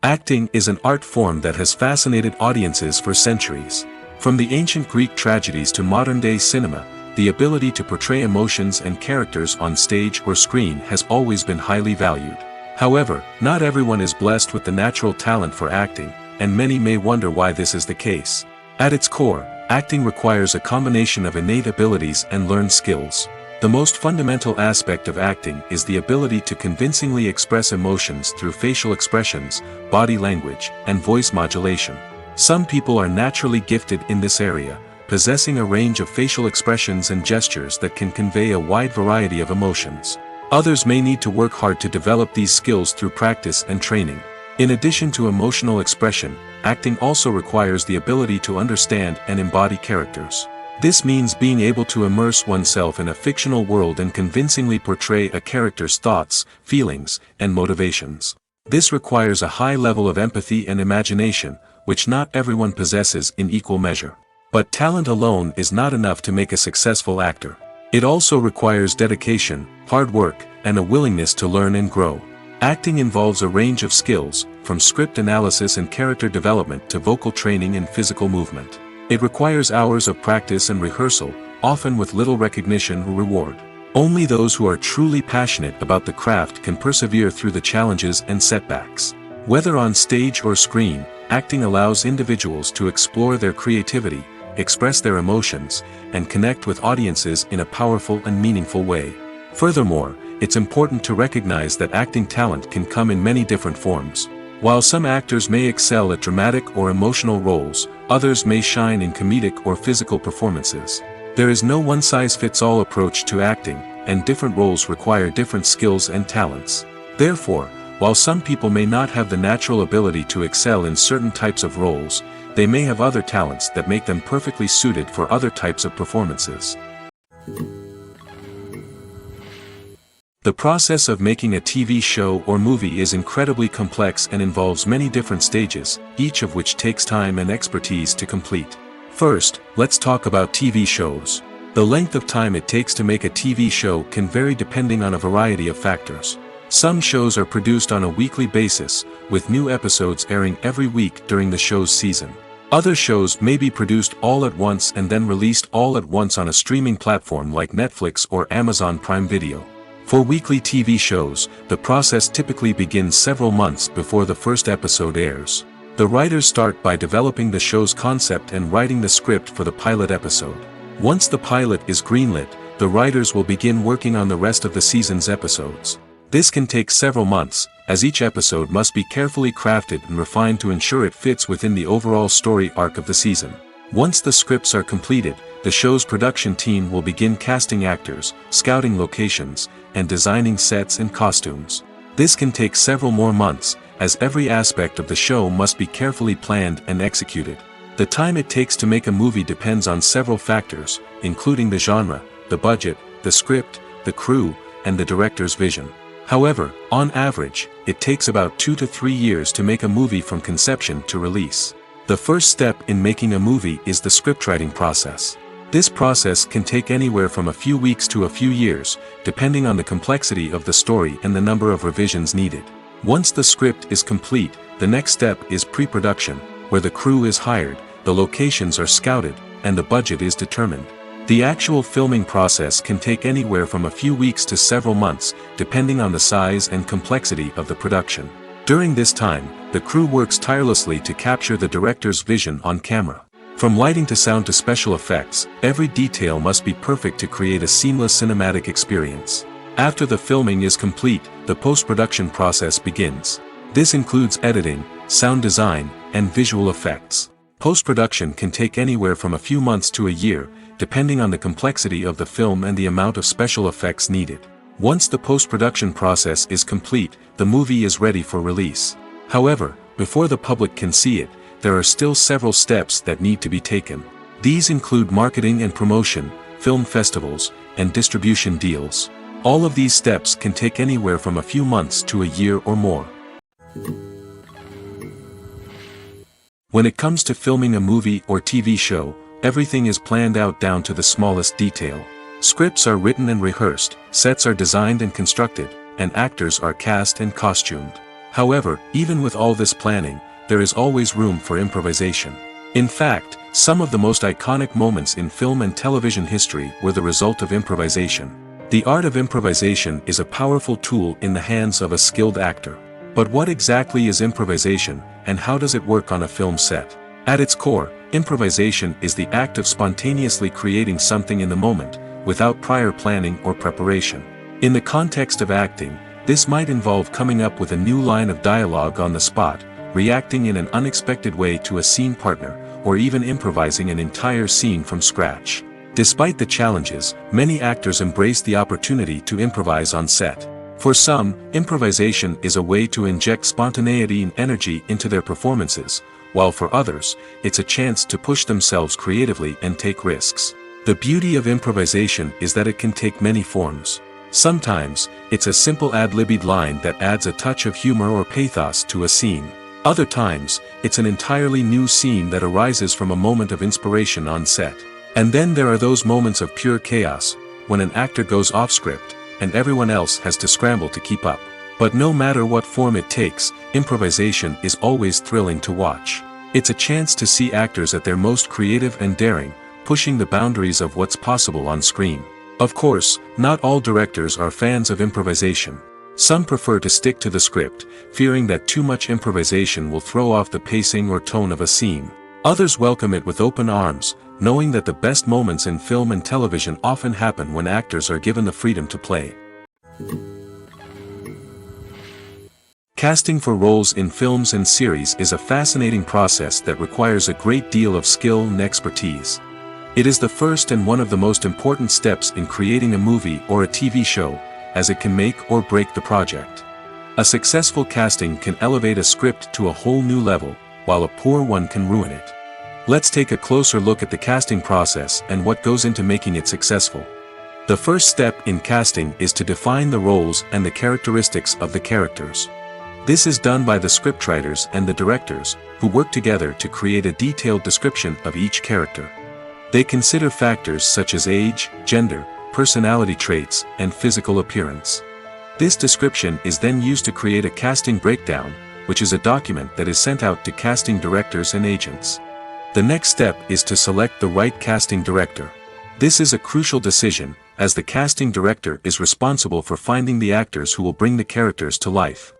Acting is an art form that has fascinated audiences for centuries. From the ancient Greek tragedies to modern-day cinema, the ability to portray emotions and characters on stage or screen has always been highly valued. However, not everyone is blessed with the natural talent for acting, and many may wonder why this is the case. At its core, acting requires a combination of innate abilities and learned skills. The most fundamental aspect of acting is the ability to convincingly express emotions through facial expressions, body language, and voice modulation. Some people are naturally gifted in this area, possessing a range of facial expressions and gestures that can convey a wide variety of emotions. Others may need to work hard to develop these skills through practice and training. In addition to emotional expression, acting also requires the ability to understand and embody characters. This means being able to immerse oneself in a fictional world and convincingly portray a character's thoughts, feelings, and motivations. This requires a high level of empathy and imagination, which not everyone possesses in equal measure. But talent alone is not enough to make a successful actor. It also requires dedication, hard work, and a willingness to learn and grow. Acting involves a range of skills, from script analysis and character development to vocal training and physical movement. It requires hours of practice and rehearsal, often with little recognition or reward. Only those who are truly passionate about the craft can persevere through the challenges and setbacks. Whether on stage or screen, acting allows individuals to explore their creativity, express their emotions, and connect with audiences in a powerful and meaningful way. Furthermore, it's important to recognize that acting talent can come in many different forms. While some actors may excel at dramatic or emotional roles, others may shine in comedic or physical performances. There is no one-size-fits-all approach to acting, and different roles require different skills and talents. Therefore, while some people may not have the natural ability to excel in certain types of roles, they may have other talents that make them perfectly suited for other types of performances. The process of making a TV show or movie is incredibly complex and involves many different stages, each of which takes time and expertise to complete. First, let's talk about TV shows. The length of time it takes to make a TV show can vary depending on a variety of factors. Some shows are produced on a weekly basis, with new episodes airing every week during the show's season. Other shows may be produced all at once and then released all at once on a streaming platform like Netflix or Amazon Prime Video. For weekly TV shows, the process typically begins several months before the first episode airs. The writers start by developing the show's concept and writing the script for the pilot episode. Once the pilot is greenlit, the writers will begin working on the rest of the season's episodes. This can take several months, as each episode must be carefully crafted and refined to ensure it fits within the overall story arc of the season. Once the scripts are completed, the show's production team will begin casting actors, scouting locations, and designing sets and costumes. This can take several more months, as every aspect of the show must be carefully planned and executed. The time it takes to make a movie depends on several factors, including the genre, the budget, the script, the crew, and the director's vision. However, on average, it takes about 2 to 3 years to make a movie from conception to release. The first step in making a movie is the scriptwriting process. This process can take anywhere from a few weeks to a few years, depending on the complexity of the story and the number of revisions needed. Once the script is complete, the next step is pre-production, where the crew is hired, the locations are scouted, and the budget is determined. The actual filming process can take anywhere from a few weeks to several months, depending on the size and complexity of the production. During this time, the crew works tirelessly to capture the director's vision on camera. From lighting to sound to special effects, every detail must be perfect to create a seamless cinematic experience. After the filming is complete, the post-production process begins. This includes editing, sound design, and visual effects. Post-production can take anywhere from a few months to a year, depending on the complexity of the film and the amount of special effects needed. Once the post-production process is complete, the movie is ready for release. However, before the public can see it, there are still several steps that need to be taken. These include marketing and promotion, film festivals, and distribution deals. All of these steps can take anywhere from a few months to a year or more. When it comes to filming a movie or TV show, everything is planned out down to the smallest detail. Scripts are written and rehearsed, sets are designed and constructed, and actors are cast and costumed. However, even with all this planning, there is always room for improvisation. In fact, some of the most iconic moments in film and television history were the result of improvisation. The art of improvisation is a powerful tool in the hands of a skilled actor. But what exactly is improvisation, and how does it work on a film set? At its core, improvisation is the act of spontaneously creating something in the moment, without prior planning or preparation. In the context of acting, this might involve coming up with a new line of dialogue on the spot, reacting in an unexpected way to a scene partner, or even improvising an entire scene from scratch. Despite the challenges, many actors embrace the opportunity to improvise on set. For some, improvisation is a way to inject spontaneity and energy into their performances, while for others, it's a chance to push themselves creatively and take risks. The beauty of improvisation is that it can take many forms. Sometimes, it's a simple ad-libbed line that adds a touch of humor or pathos to a scene. Other times, it's an entirely new scene that arises from a moment of inspiration on set. And then there are those moments of pure chaos, when an actor goes off script, and everyone else has to scramble to keep up. But no matter what form it takes, improvisation is always thrilling to watch. It's a chance to see actors at their most creative and daring, pushing the boundaries of what's possible on screen. Of course, not all directors are fans of improvisation. Some prefer to stick to the script, fearing that too much improvisation will throw off the pacing or tone of a scene. Others welcome it with open arms, knowing that the best moments in film and television often happen when actors are given the freedom to play. Casting for roles in films and series is a fascinating process that requires a great deal of skill and expertise. It is the first and one of the most important steps in creating a movie or a TV show, as it can make or break the project. A successful casting can elevate a script to a whole new level, while a poor one can ruin it. Let's take a closer look at the casting process and what goes into making it successful. The first step in casting is to define the roles and the characteristics of the characters. This is done by the scriptwriters and the directors, who work together to create a detailed description of each character. They consider factors such as age, gender, personality traits, and physical appearance. This description is then used to create a casting breakdown, which is a document that is sent out to casting directors and agents. The next step is to select the right casting director. This is a crucial decision, as the casting director is responsible for finding the actors who will bring the characters to life.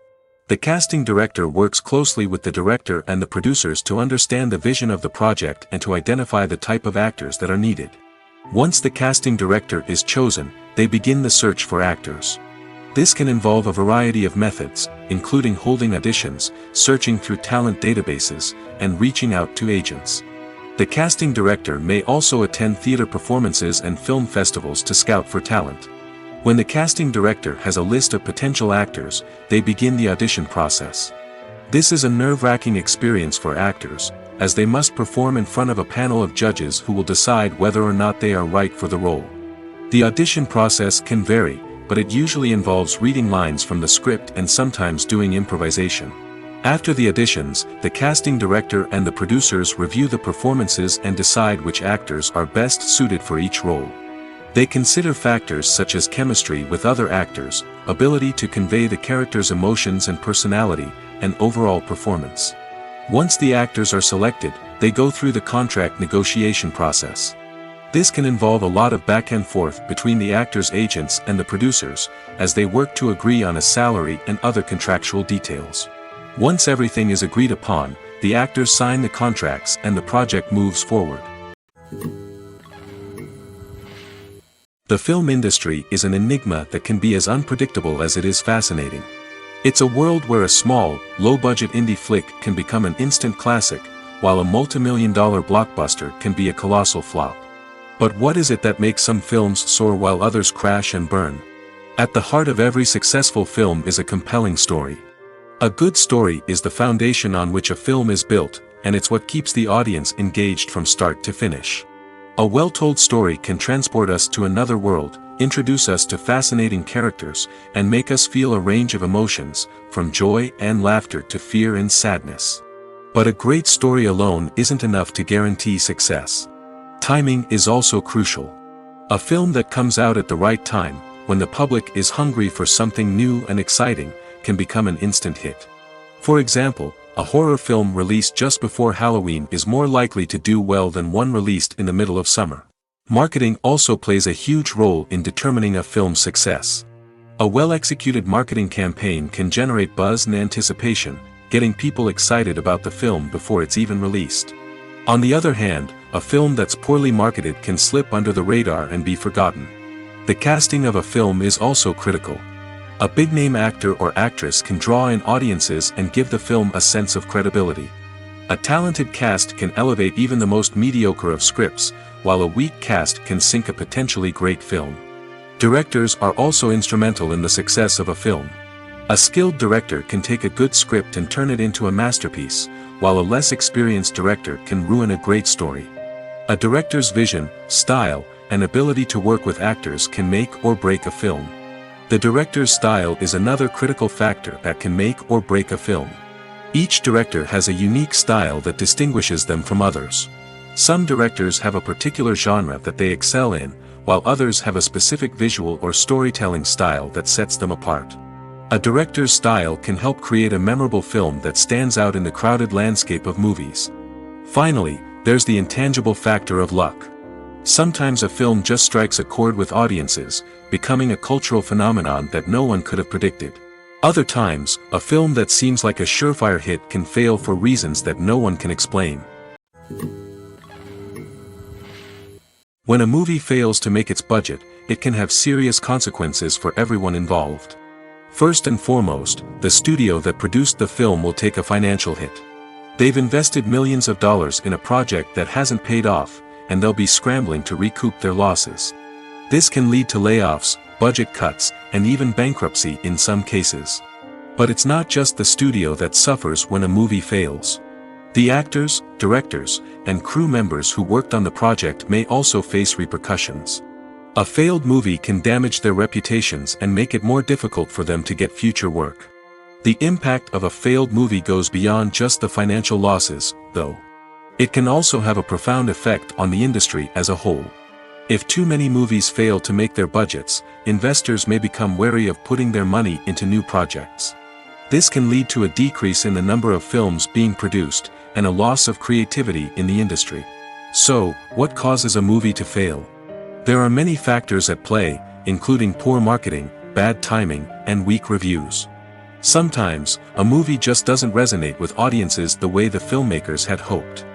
The casting director works closely with the director and the producers to understand the vision of the project and to identify the type of actors that are needed. Once the casting director is chosen, they begin the search for actors. This can involve a variety of methods, including holding auditions, searching through talent databases, and reaching out to agents. The casting director may also attend theater performances and film festivals to scout for talent. When the casting director has a list of potential actors, they begin the audition process. This is a nerve-wracking experience for actors, as they must perform in front of a panel of judges who will decide whether or not they are right for the role. The audition process can vary, but it usually involves reading lines from the script and sometimes doing improvisation. After the auditions, the casting director and the producers review the performances and decide which actors are best suited for each role. They consider factors such as chemistry with other actors, ability to convey the character's emotions and personality, and overall performance. Once the actors are selected, they go through the contract negotiation process. This can involve a lot of back and forth between the actors' agents and the producers, as they work to agree on a salary and other contractual details. Once everything is agreed upon, the actors sign the contracts and the project moves forward. The film industry is an enigma that can be as unpredictable as it is fascinating. It's a world where a small, low-budget indie flick can become an instant classic, while a multi-million-dollar blockbuster can be a colossal flop. But what is it that makes some films soar while others crash and burn? At the heart of every successful film is a compelling story. A good story is the foundation on which a film is built, and it's what keeps the audience engaged from start to finish. A well-told story can transport us to another world, introduce us to fascinating characters, and make us feel a range of emotions, from joy and laughter to fear and sadness. But a great story alone isn't enough to guarantee success. Timing is also crucial. A film that comes out at the right time, when the public is hungry for something new and exciting, can become an instant hit. For example, a horror film released just before Halloween is more likely to do well than one released in the middle of summer. Marketing also plays a huge role in determining a film's success. A well-executed marketing campaign can generate buzz and anticipation, getting people excited about the film before it's even released. On the other hand, a film that's poorly marketed can slip under the radar and be forgotten. The casting of a film is also critical. A big-name actor or actress can draw in audiences and give the film a sense of credibility. A talented cast can elevate even the most mediocre of scripts, while a weak cast can sink a potentially great film. Directors are also instrumental in the success of a film. A skilled director can take a good script and turn it into a masterpiece, while a less experienced director can ruin a great story. A director's vision, style, and ability to work with actors can make or break a film. The director's style is another critical factor that can make or break a film. Each director has a unique style that distinguishes them from others. Some directors have a particular genre that they excel in, while others have a specific visual or storytelling style that sets them apart. A director's style can help create a memorable film that stands out in the crowded landscape of movies. Finally, there's the intangible factor of luck. Sometimes a film just strikes a chord with audiences, becoming a cultural phenomenon that no one could have predicted. Other times, a film that seems like a surefire hit can fail for reasons that no one can explain. When a movie fails to make its budget, it can have serious consequences for everyone involved. First and foremost, the studio that produced the film will take a financial hit. They've invested millions of dollars in a project that hasn't paid off, and they'll be scrambling to recoup their losses. This can lead to layoffs, budget cuts, and even bankruptcy in some cases. But it's not just the studio that suffers when a movie fails. The actors, directors, and crew members who worked on the project may also face repercussions. A failed movie can damage their reputations and make it more difficult for them to get future work. The impact of a failed movie goes beyond just the financial losses, though. It can also have a profound effect on the industry as a whole. If too many movies fail to make their budgets, investors may become wary of putting their money into new projects. This can lead to a decrease in the number of films being produced, and a loss of creativity in the industry. So, what causes a movie to fail? There are many factors at play, including poor marketing, bad timing, and weak reviews. Sometimes, a movie just doesn't resonate with audiences the way the filmmakers had hoped.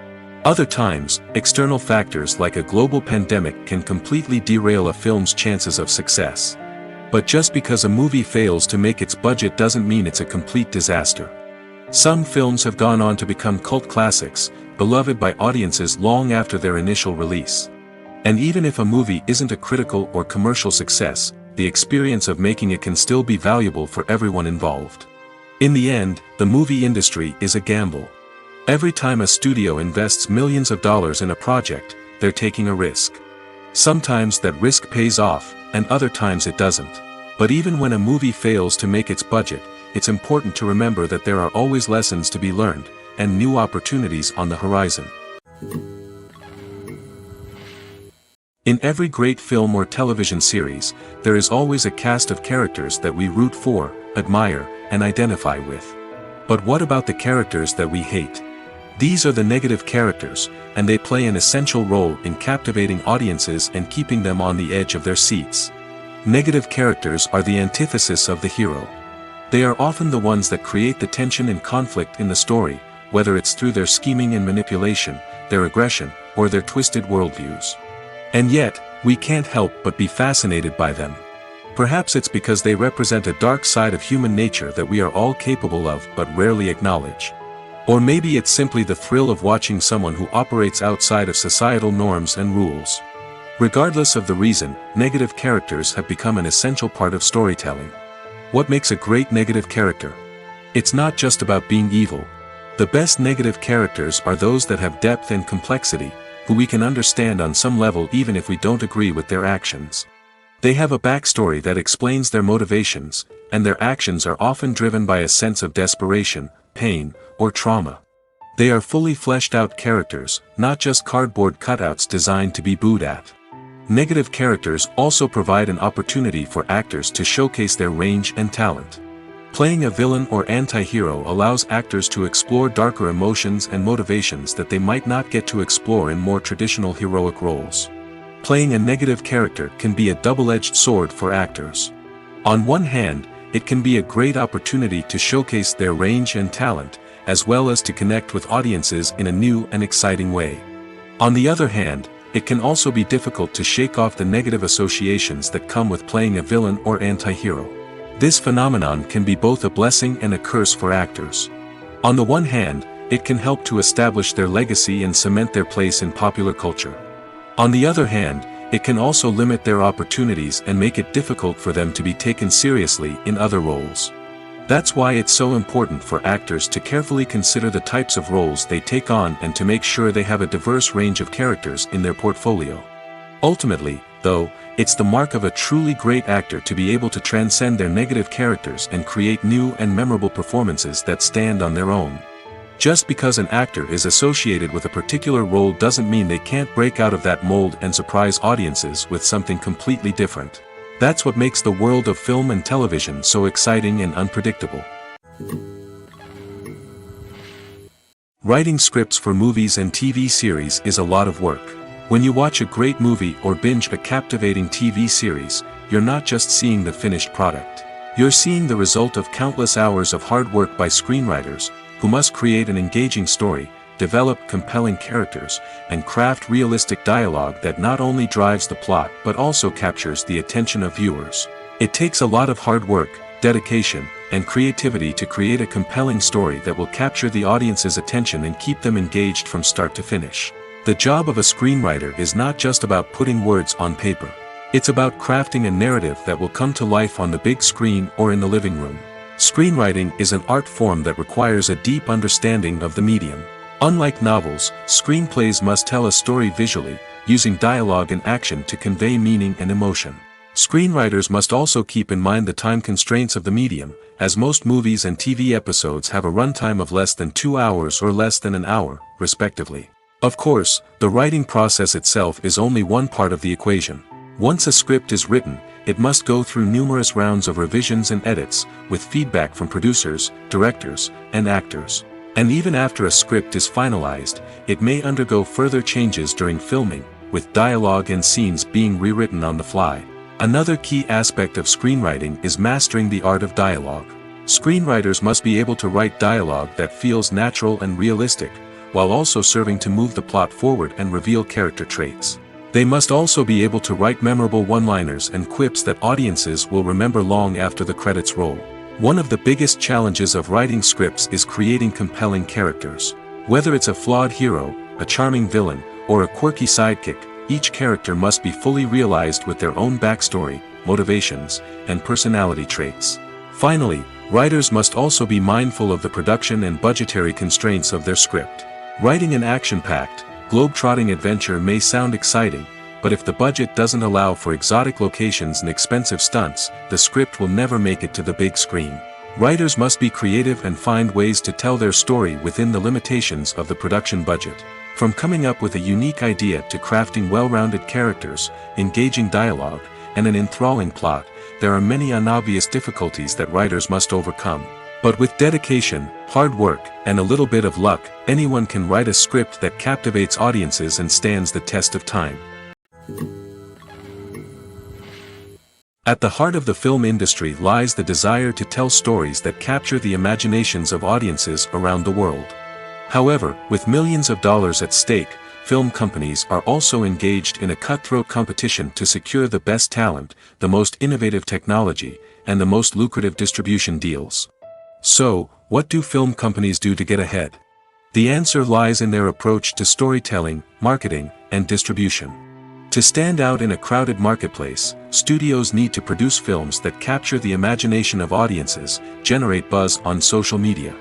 Other times, external factors like a global pandemic can completely derail a film's chances of success. But just because a movie fails to make its budget doesn't mean it's a complete disaster. Some films have gone on to become cult classics, beloved by audiences long after their initial release. And even if a movie isn't a critical or commercial success, the experience of making it can still be valuable for everyone involved. In the end, the movie industry is a gamble. Every time a studio invests millions of dollars in a project, they're taking a risk. Sometimes that risk pays off, and other times it doesn't. But even when a movie fails to make its budget, it's important to remember that there are always lessons to be learned, and new opportunities on the horizon. In every great film or television series, there is always a cast of characters that we root for, admire, and identify with. But what about the characters that we hate? These are the negative characters, and they play an essential role in captivating audiences and keeping them on the edge of their seats. Negative characters are the antithesis of the hero. They are often the ones that create the tension and conflict in the story, whether it's through their scheming and manipulation, their aggression, or their twisted worldviews. And yet, we can't help but be fascinated by them. Perhaps it's because they represent a dark side of human nature that we are all capable of but rarely acknowledge. Or maybe it's simply the thrill of watching someone who operates outside of societal norms and rules. Regardless of the reason, negative characters have become an essential part of storytelling. What makes a great negative character? It's not just about being evil. The best negative characters are those that have depth and complexity, who we can understand on some level even if we don't agree with their actions. They have a backstory that explains their motivations, and their actions are often driven by a sense of desperation, pain, or trauma. They are fully fleshed out characters, not just cardboard cutouts designed to be booed at. Negative characters also provide an opportunity for actors to showcase their range and talent. Playing a villain or anti-hero allows actors to explore darker emotions and motivations that they might not get to explore in more traditional heroic roles. Playing a negative character can be a double-edged sword for actors. On one hand, it can be a great opportunity to showcase their range and talent, as well as to connect with audiences in a new and exciting way. On the other hand, it can also be difficult to shake off the negative associations that come with playing a villain or anti-hero. This phenomenon can be both a blessing and a curse for actors. On the one hand, it can help to establish their legacy and cement their place in popular culture. On the other hand, it can also limit their opportunities and make it difficult for them to be taken seriously in other roles. That's why it's so important for actors to carefully consider the types of roles they take on and to make sure they have a diverse range of characters in their portfolio. Ultimately, though, it's the mark of a truly great actor to be able to transcend their negative characters and create new and memorable performances that stand on their own. Just because an actor is associated with a particular role doesn't mean they can't break out of that mold and surprise audiences with something completely different. That's what makes the world of film and television so exciting and unpredictable. Writing scripts for movies and TV series is a lot of work. When you watch a great movie or binge a captivating TV series, you're not just seeing the finished product. You're seeing the result of countless hours of hard work by screenwriters, who must create an engaging story, develop compelling characters, and craft realistic dialogue that not only drives the plot but also captures the attention of viewers. It takes a lot of hard work, dedication, and creativity to create a compelling story that will capture the audience's attention and keep them engaged from start to finish. The job of a screenwriter is not just about putting words on paper. It's about crafting a narrative that will come to life on the big screen or in the living room. Screenwriting is an art form that requires a deep understanding of the medium. Unlike novels, screenplays must tell a story visually, using dialogue and action to convey meaning and emotion. Screenwriters must also keep in mind the time constraints of the medium, as most movies and TV episodes have a runtime of less than 2 hours or less than an hour, respectively. Of course, the writing process itself is only one part of the equation. Once a script is written, it must go through numerous rounds of revisions and edits, with feedback from producers, directors, and actors. And even after a script is finalized, it may undergo further changes during filming, with dialogue and scenes being rewritten on the fly. Another key aspect of screenwriting is mastering the art of dialogue. Screenwriters must be able to write dialogue that feels natural and realistic, while also serving to move the plot forward and reveal character traits. They must also be able to write memorable one-liners and quips that audiences will remember long after the credits roll. One of the biggest challenges of writing scripts is creating compelling characters. Whether it's a flawed hero, a charming villain, or a quirky sidekick, each character must be fully realized with their own backstory, motivations, and personality traits. Finally, writers must also be mindful of the production and budgetary constraints of their script. Writing an action-packed, globe-trotting adventure may sound exciting, but if the budget doesn't allow for exotic locations and expensive stunts, the script will never make it to the big screen. Writers must be creative and find ways to tell their story within the limitations of the production budget. From coming up with a unique idea to crafting well-rounded characters, engaging dialogue, and an enthralling plot, there are many unobvious difficulties that writers must overcome. But with dedication, hard work, and a little bit of luck, anyone can write a script that captivates audiences and stands the test of time. At the heart of the film industry lies the desire to tell stories that capture the imaginations of audiences around the world. However, with millions of dollars at stake, film companies are also engaged in a cutthroat competition to secure the best talent, the most innovative technology, and the most lucrative distribution deals. So, what do film companies do to get ahead? The answer lies in their approach to storytelling, marketing, and distribution. To stand out in a crowded marketplace, studios need to produce films that capture the imagination of audiences, generate buzz on social media.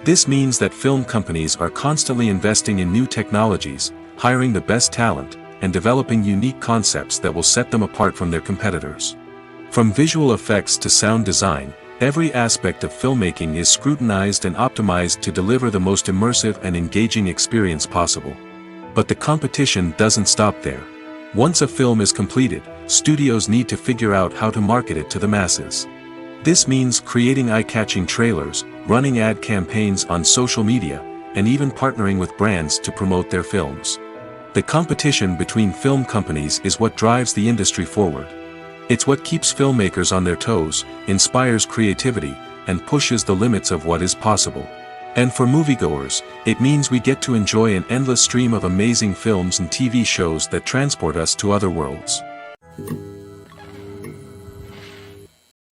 This means that film companies are constantly investing in new technologies, hiring the best talent, and developing unique concepts that will set them apart from their competitors. From visual effects to sound design, every aspect of filmmaking is scrutinized and optimized to deliver the most immersive and engaging experience possible. But the competition doesn't stop there. Once a film is completed, studios need to figure out how to market it to the masses. This means creating eye-catching trailers, running ad campaigns on social media, and even partnering with brands to promote their films. The competition between film companies is what drives the industry forward. It's what keeps filmmakers on their toes, inspires creativity, and pushes the limits of what is possible. And for moviegoers, it means we get to enjoy an endless stream of amazing films and TV shows that transport us to other worlds.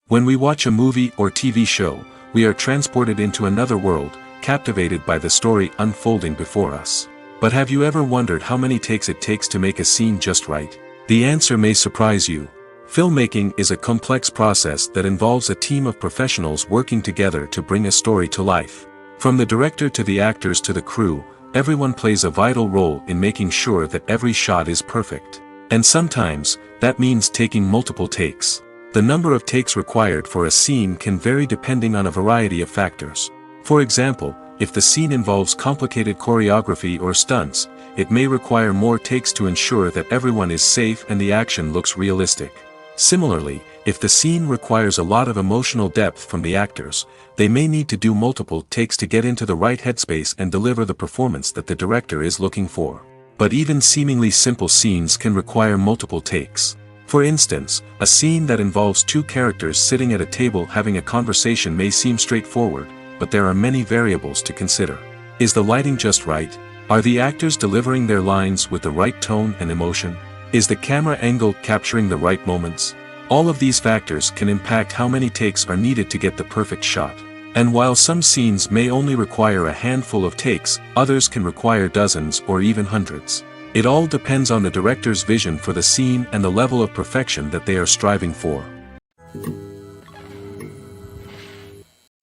When we watch a movie or TV show, we are transported into another world, captivated by the story unfolding before us. But have you ever wondered how many takes it takes to make a scene just right? The answer may surprise you. Filmmaking is a complex process that involves a team of professionals working together to bring a story to life. From the director to the actors to the crew, everyone plays a vital role in making sure that every shot is perfect. And sometimes, that means taking multiple takes. The number of takes required for a scene can vary depending on a variety of factors. For example, If the scene involves complicated choreography or stunts, it may require more takes to ensure that everyone is safe and the action looks realistic. Similarly, if the scene requires a lot of emotional depth from the actors, they may need to do multiple takes to get into the right headspace and deliver the performance that the director is looking for. But even seemingly simple scenes can require multiple takes. For instance, a scene that involves two characters sitting at a table having a conversation may seem straightforward, but there are many variables to consider. Is the lighting just right? Are the actors delivering their lines with the right tone and emotion? Is the camera angle capturing the right moments? All of these factors can impact how many takes are needed to get the perfect shot. And while some scenes may only require a handful of takes, others can require dozens or even hundreds. It all depends on the director's vision for the scene and the level of perfection that they are striving for.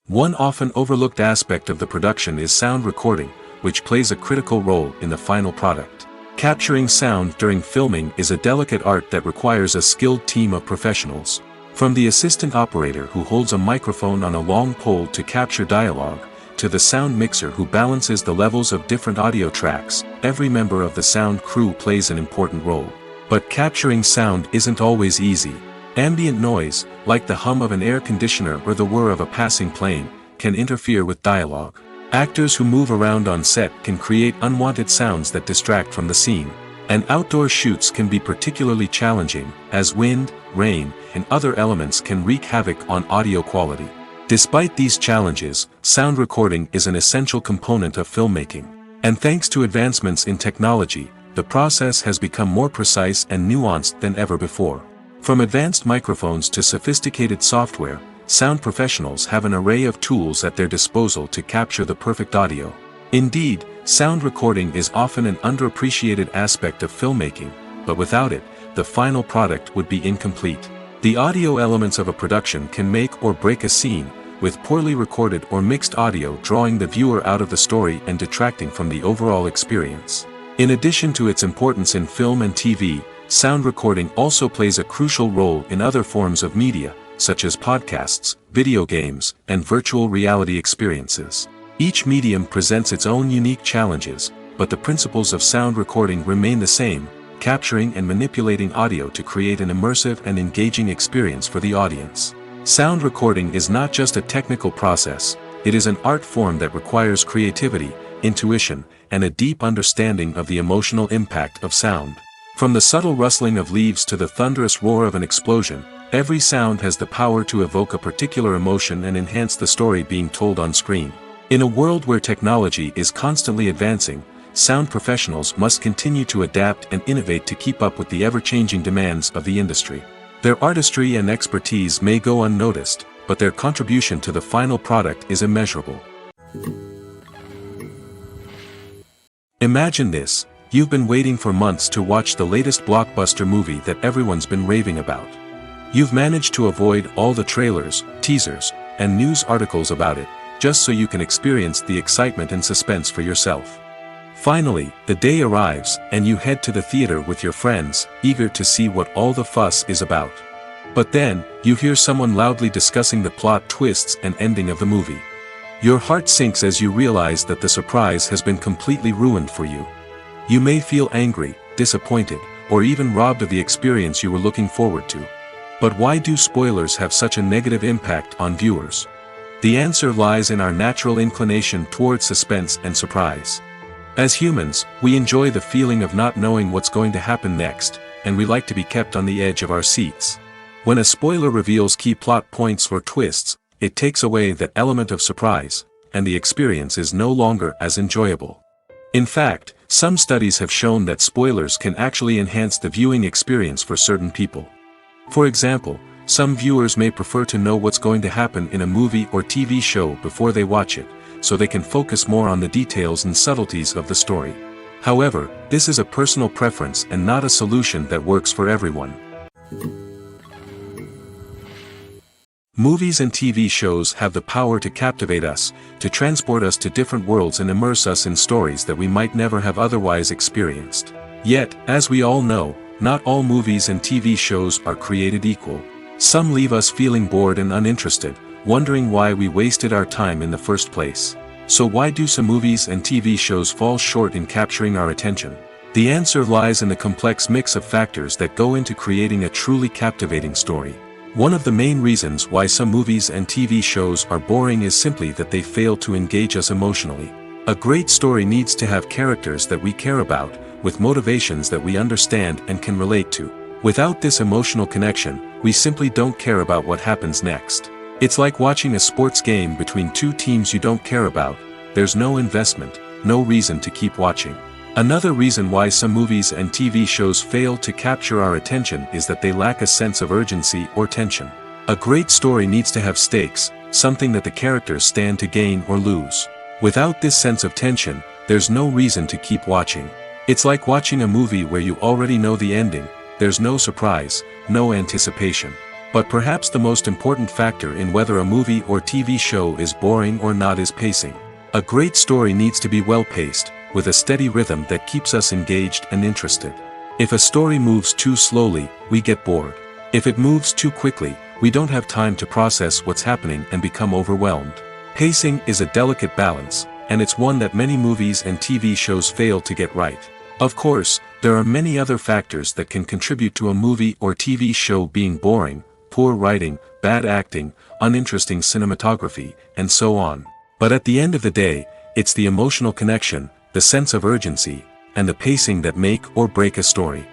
One often overlooked aspect of the production is sound recording, which plays a critical role in the final product. Capturing sound during filming is a delicate art that requires a skilled team of professionals. From the assistant operator who holds a microphone on a long pole to capture dialogue, to the sound mixer who balances the levels of different audio tracks, every member of the sound crew plays an important role. But capturing sound isn't always easy. Ambient noise, like the hum of an air conditioner or the whir of a passing plane, can interfere with dialogue. Actors who move around on set can create unwanted sounds that distract from the scene. And outdoor shoots can be particularly challenging, as wind, rain, and other elements can wreak havoc on audio quality. Despite these challenges, sound recording is an essential component of filmmaking. And thanks to advancements in technology, the process has become more precise and nuanced than ever before. From advanced microphones to sophisticated software, sound professionals have an array of tools at their disposal to capture the perfect audio. Indeed, sound recording is often an underappreciated aspect of filmmaking, but without it, the final product would be incomplete. The audio elements of a production can make or break a scene, with poorly recorded or mixed audio drawing the viewer out of the story and detracting from the overall experience. In addition to its importance in film and TV, sound recording also plays a crucial role in other forms of media, such as podcasts, video games, and virtual reality experiences. Each medium presents its own unique challenges, but the principles of sound recording remain the same, capturing and manipulating audio to create an immersive and engaging experience for the audience. Sound recording is not just a technical process, it is an art form that requires creativity, intuition, and a deep understanding of the emotional impact of sound. From the subtle rustling of leaves to the thunderous roar of an explosion, every sound has the power to evoke a particular emotion and enhance the story being told on screen. In a world where technology is constantly advancing, sound professionals must continue to adapt and innovate to keep up with the ever-changing demands of the industry. Their artistry and expertise may go unnoticed, but their contribution to the final product is immeasurable. Imagine this: you've been waiting for months to watch the latest blockbuster movie that everyone's been raving about. You've managed to avoid all the trailers, teasers, and news articles about it, just so you can experience the excitement and suspense for yourself. Finally, the day arrives, and you head to the theater with your friends, eager to see what all the fuss is about. But then, you hear someone loudly discussing the plot twists and ending of the movie. Your heart sinks as you realize that the surprise has been completely ruined for you. You may feel angry, disappointed, or even robbed of the experience you were looking forward to. But why do spoilers have such a negative impact on viewers? The answer lies in our natural inclination towards suspense and surprise. As humans, we enjoy the feeling of not knowing what's going to happen next, and we like to be kept on the edge of our seats. When a spoiler reveals key plot points or twists, it takes away that element of surprise, and the experience is no longer as enjoyable. In fact, some studies have shown that spoilers can actually enhance the viewing experience for certain people. For example, some viewers may prefer to know what's going to happen in a movie or TV show before they watch it, so they can focus more on the details and subtleties of the story. However, this is a personal preference and not a solution that works for everyone. Movies and TV shows have the power to captivate us, to transport us to different worlds and immerse us in stories that we might never have otherwise experienced. Yet, as we all know, not all movies and TV shows are created equal. Some leave us feeling bored and uninterested, wondering why we wasted our time in the first place. So why do some movies and TV shows fall short in capturing our attention? The answer lies in the complex mix of factors that go into creating a truly captivating story. One of the main reasons why some movies and TV shows are boring is simply that they fail to engage us emotionally. A great story needs to have characters that we care about, with motivations that we understand and can relate to. Without this emotional connection, we simply don't care about what happens next. It's like watching a sports game between two teams you don't care about. There's no investment, no reason to keep watching. Another reason why some movies and TV shows fail to capture our attention is that they lack a sense of urgency or tension. A great story needs to have stakes, something that the characters stand to gain or lose. Without this sense of tension, there's no reason to keep watching. It's like watching a movie where you already know the ending. There's no surprise, no anticipation. But perhaps the most important factor in whether a movie or TV show is boring or not is pacing. A great story needs to be well-paced, with a steady rhythm that keeps us engaged and interested. If a story moves too slowly, we get bored. If it moves too quickly, we don't have time to process what's happening and become overwhelmed. Pacing is a delicate balance, and it's one that many movies and TV shows fail to get right. Of course, there are many other factors that can contribute to a movie or TV show being boring: poor writing, bad acting, uninteresting cinematography, and so on. But at the end of the day, it's the emotional connection, the sense of urgency, and the pacing that make or break a story.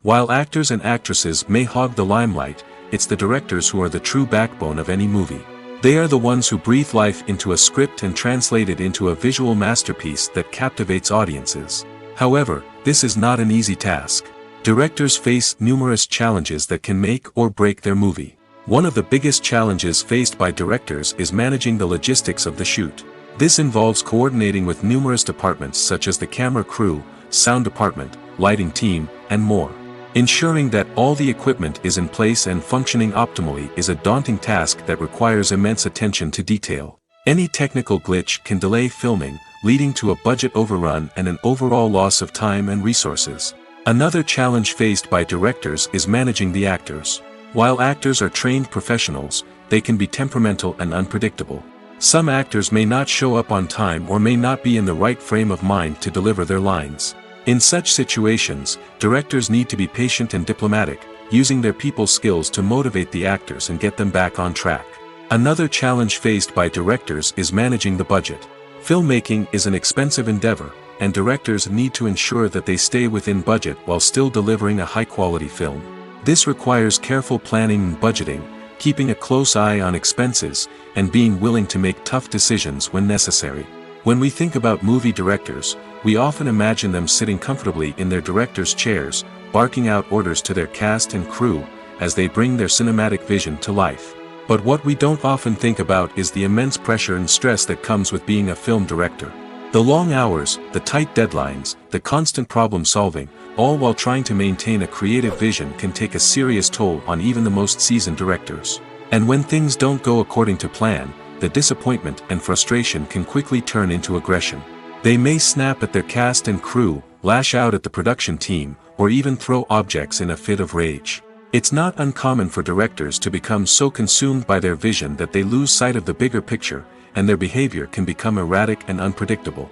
While actors and actresses may hog the limelight, it's the directors who are the true backbone of any movie. They are the ones who breathe life into a script and translate it into a visual masterpiece that captivates audiences. However, this is not an easy task. Directors face numerous challenges that can make or break their movie. One of the biggest challenges faced by directors is managing the logistics of the shoot. This involves coordinating with numerous departments such as the camera crew, sound department, lighting team, and more. Ensuring that all the equipment is in place and functioning optimally is a daunting task that requires immense attention to detail. Any technical glitch can delay filming, leading to a budget overrun and an overall loss of time and resources. Another challenge faced by directors is managing the actors. While actors are trained professionals, they can be temperamental and unpredictable. Some actors may not show up on time or may not be in the right frame of mind to deliver their lines. In such situations, directors need to be patient and diplomatic, using their people skills to motivate the actors and get them back on track. Another challenge faced by directors is managing the budget. Filmmaking is an expensive endeavor, and directors need to ensure that they stay within budget while still delivering a high-quality film. This requires careful planning and budgeting, keeping a close eye on expenses, and being willing to make tough decisions when necessary. When we think about movie directors, we often imagine them sitting comfortably in their director's chairs, barking out orders to their cast and crew, as they bring their cinematic vision to life. But what we don't often think about is the immense pressure and stress that comes with being a film director. The long hours, the tight deadlines, the constant problem solving, all while trying to maintain a creative vision can take a serious toll on even the most seasoned directors. And when things don't go according to plan, the disappointment and frustration can quickly turn into aggression. They may snap at their cast and crew, lash out at the production team, or even throw objects in a fit of rage. It's not uncommon for directors to become so consumed by their vision that they lose sight of the bigger picture, and their behavior can become erratic and unpredictable.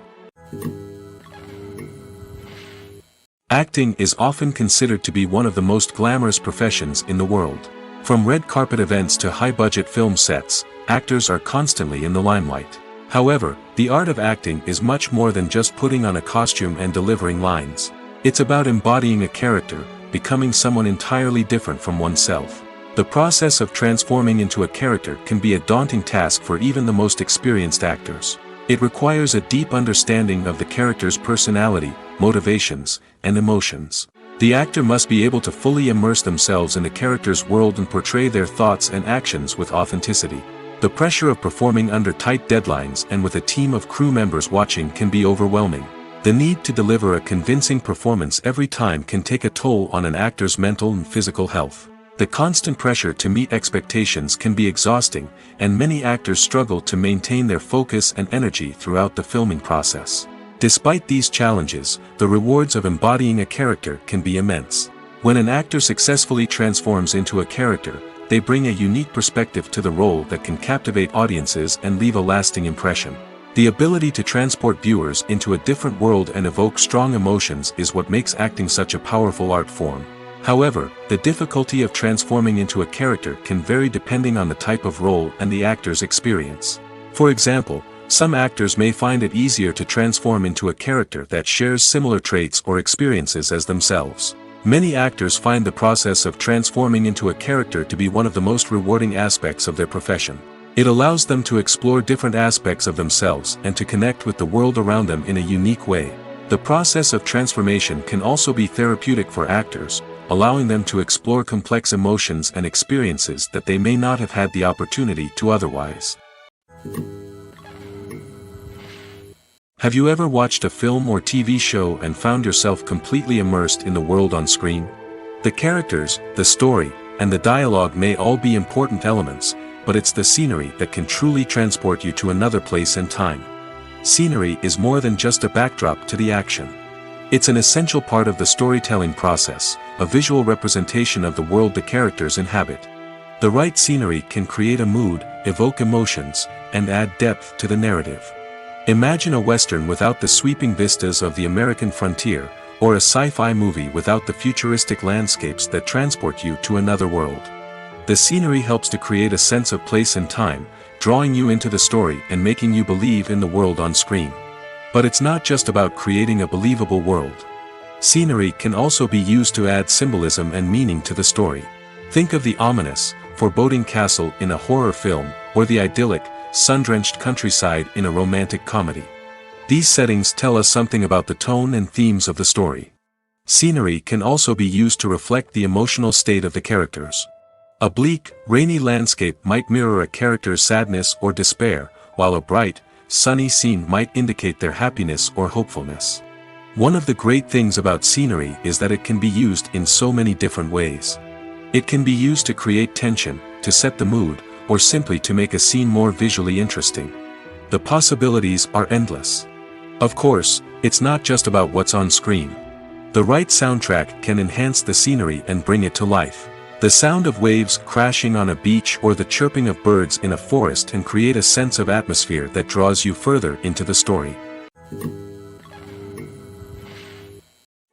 Acting is often considered to be one of the most glamorous professions in the world. From red carpet events to high-budget film sets, actors are constantly in the limelight. However, the art of acting is much more than just putting on a costume and delivering lines. It's about embodying a character, becoming someone entirely different from oneself. The process of transforming into a character can be a daunting task for even the most experienced actors. It requires a deep understanding of the character's personality, motivations, and emotions. The actor must be able to fully immerse themselves in the character's world and portray their thoughts and actions with authenticity. The pressure of performing under tight deadlines and with a team of crew members watching can be overwhelming. The need to deliver a convincing performance every time can take a toll on an actor's mental and physical health. The constant pressure to meet expectations can be exhausting, and many actors struggle to maintain their focus and energy throughout the filming process. Despite these challenges, the rewards of embodying a character can be immense. When an actor successfully transforms into a character, they bring a unique perspective to the role that can captivate audiences and leave a lasting impression. The ability to transport viewers into a different world and evoke strong emotions is what makes acting such a powerful art form. However, the difficulty of transforming into a character can vary depending on the type of role and the actor's experience. For example, some actors may find it easier to transform into a character that shares similar traits or experiences as themselves. Many actors find the process of transforming into a character to be one of the most rewarding aspects of their profession. It allows them to explore different aspects of themselves and to connect with the world around them in a unique way. The process of transformation can also be therapeutic for actors, allowing them to explore complex emotions and experiences that they may not have had the opportunity to otherwise. Have you ever watched a film or TV show and found yourself completely immersed in the world on screen? The characters, the story, and the dialogue may all be important elements, but it's the scenery that can truly transport you to another place and time. Scenery is more than just a backdrop to the action. It's an essential part of the storytelling process, a visual representation of the world the characters inhabit. The right scenery can create a mood, evoke emotions, and add depth to the narrative. Imagine a Western without the sweeping vistas of the American frontier, or a sci-fi movie without the futuristic landscapes that transport you to another world. The scenery helps to create a sense of place and time, drawing you into the story and making you believe in the world on screen. But it's not just about creating a believable world. Scenery can also be used to add symbolism and meaning to the story. Think of the ominous, foreboding castle in a horror film, or the idyllic, sun-drenched countryside in a romantic comedy. These settings tell us something about the tone and themes of the story. Scenery can also be used to reflect the emotional state of the characters. A bleak, rainy landscape might mirror a character's sadness or despair, while a bright, sunny scene might indicate their happiness or hopefulness. One of the great things about scenery is that it can be used in so many different ways. It can be used to create tension, to set the mood, or simply to make a scene more visually interesting. The possibilities are endless. Of course, it's not just about what's on screen. The right soundtrack can enhance the scenery and bring it to life. The sound of waves crashing on a beach or the chirping of birds in a forest can create a sense of atmosphere that draws you further into the story.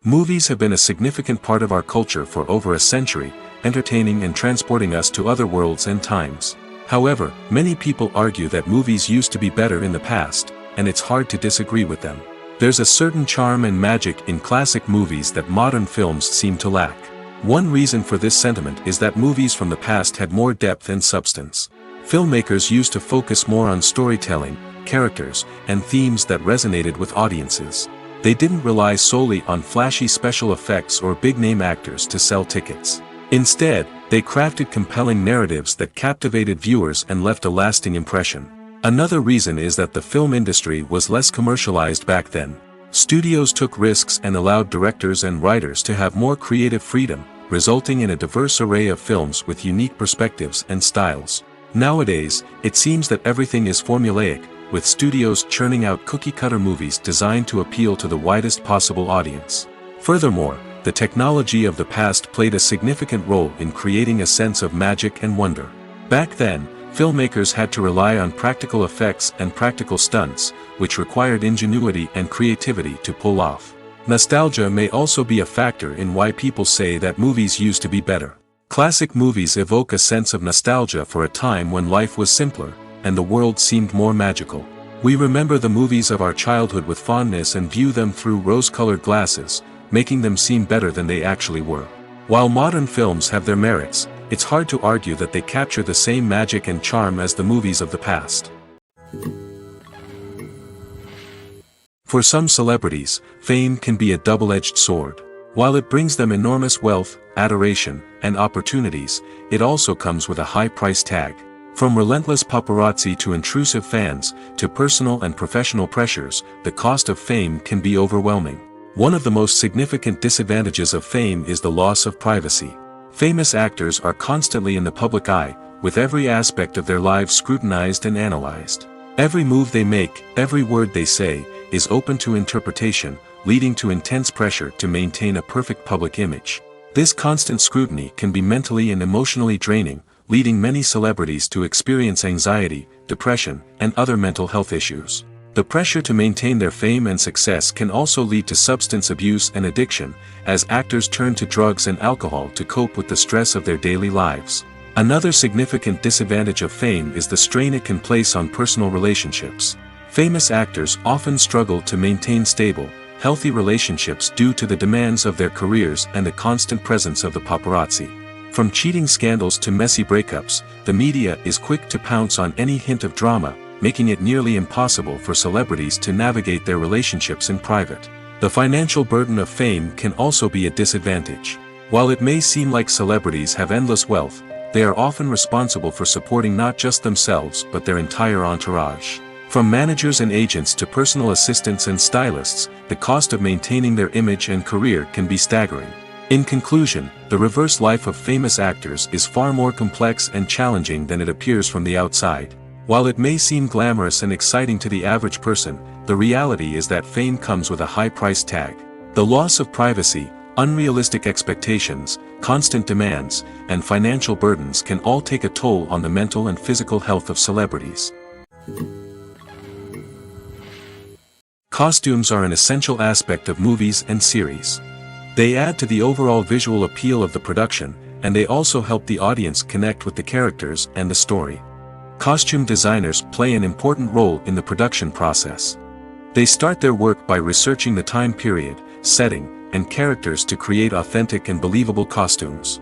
Movies have been a significant part of our culture for over a century, entertaining and transporting us to other worlds and times. However, many people argue that movies used to be better in the past, and it's hard to disagree with them. There's a certain charm and magic in classic movies that modern films seem to lack. One reason for this sentiment is that movies from the past had more depth and substance. Filmmakers used to focus more on storytelling, characters, and themes that resonated with audiences. They didn't rely solely on flashy special effects or big-name actors to sell tickets. Instead, they crafted compelling narratives that captivated viewers and left a lasting impression. Another reason is that the film industry was less commercialized back then. Studios took risks and allowed directors and writers to have more creative freedom, resulting in a diverse array of films with unique perspectives and styles. Nowadays, it seems that everything is formulaic, with studios churning out cookie-cutter movies designed to appeal to the widest possible audience. Furthermore, the technology of the past played a significant role in creating a sense of magic and wonder. Back then, filmmakers had to rely on practical effects and practical stunts, which required ingenuity and creativity to pull off. Nostalgia may also be a factor in why people say that movies used to be better. Classic movies evoke a sense of nostalgia for a time when life was simpler, and the world seemed more magical. We remember the movies of our childhood with fondness and view them through rose-colored glasses, making them seem better than they actually were. While modern films have their merits, it's hard to argue that they capture the same magic and charm as the movies of the past. For some celebrities, fame can be a double-edged sword. While it brings them enormous wealth, adoration, and opportunities, it also comes with a high price tag. From relentless paparazzi to intrusive fans, to personal and professional pressures, the cost of fame can be overwhelming. One of the most significant disadvantages of fame is the loss of privacy. Famous actors are constantly in the public eye, with every aspect of their lives scrutinized and analyzed. Every move they make, every word they say, is open to interpretation, leading to intense pressure to maintain a perfect public image. This constant scrutiny can be mentally and emotionally draining, leading many celebrities to experience anxiety, depression, and other mental health issues. The pressure to maintain their fame and success can also lead to substance abuse and addiction, as actors turn to drugs and alcohol to cope with the stress of their daily lives. Another significant disadvantage of fame is the strain it can place on personal relationships. Famous actors often struggle to maintain stable, healthy relationships due to the demands of their careers and the constant presence of the paparazzi. From cheating scandals to messy breakups, the media is quick to pounce on any hint of drama, making it nearly impossible for celebrities to navigate their relationships in private. The financial burden of fame can also be a disadvantage. While it may seem like celebrities have endless wealth, they are often responsible for supporting not just themselves but their entire entourage. From managers and agents to personal assistants and stylists, the cost of maintaining their image and career can be staggering. In conclusion, the reverse life of famous actors is far more complex and challenging than it appears from the outside. While it may seem glamorous and exciting to the average person, the reality is that fame comes with a high price tag. The loss of privacy, unrealistic expectations, constant demands, and financial burdens can all take a toll on the mental and physical health of celebrities. Costumes are an essential aspect of movies and series. They add to the overall visual appeal of the production, and they also help the audience connect with the characters and the story. Costume designers play an important role in the production process. They start their work by researching the time period, setting, and characters to create authentic and believable costumes.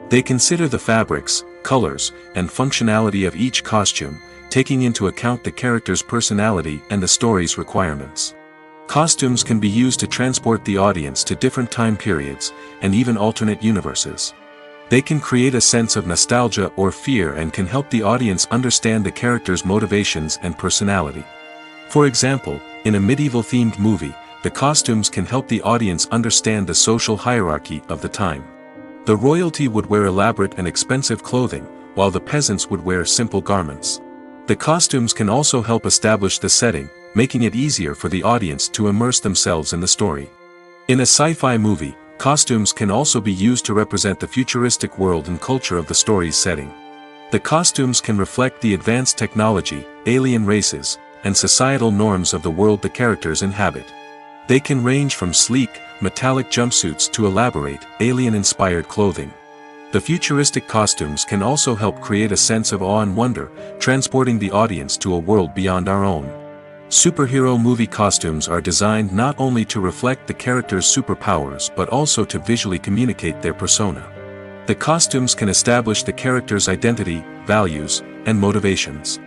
They consider the fabrics, colors, and functionality of each costume, taking into account the character's personality and the story's requirements. Costumes can be used to transport the audience to different time periods, and even alternate universes. They can create a sense of nostalgia or fear and can help the audience understand the character's motivations and personality. For example, in a medieval-themed movie, the costumes can help the audience understand the social hierarchy of the time. The royalty would wear elaborate and expensive clothing, while the peasants would wear simple garments. The costumes can also help establish the setting, making it easier for the audience to immerse themselves in the story. In a sci-fi movie, costumes can also be used to represent the futuristic world and culture of the story's setting. The costumes can reflect the advanced technology, alien races, and societal norms of the world the characters inhabit. They can range from sleek, metallic jumpsuits to elaborate, alien-inspired clothing. The futuristic costumes can also help create a sense of awe and wonder, transporting the audience to a world beyond our own. Superhero movie costumes are designed not only to reflect the character's superpowers but also to visually communicate their persona. The costumes can establish the character's identity, values, and motivations.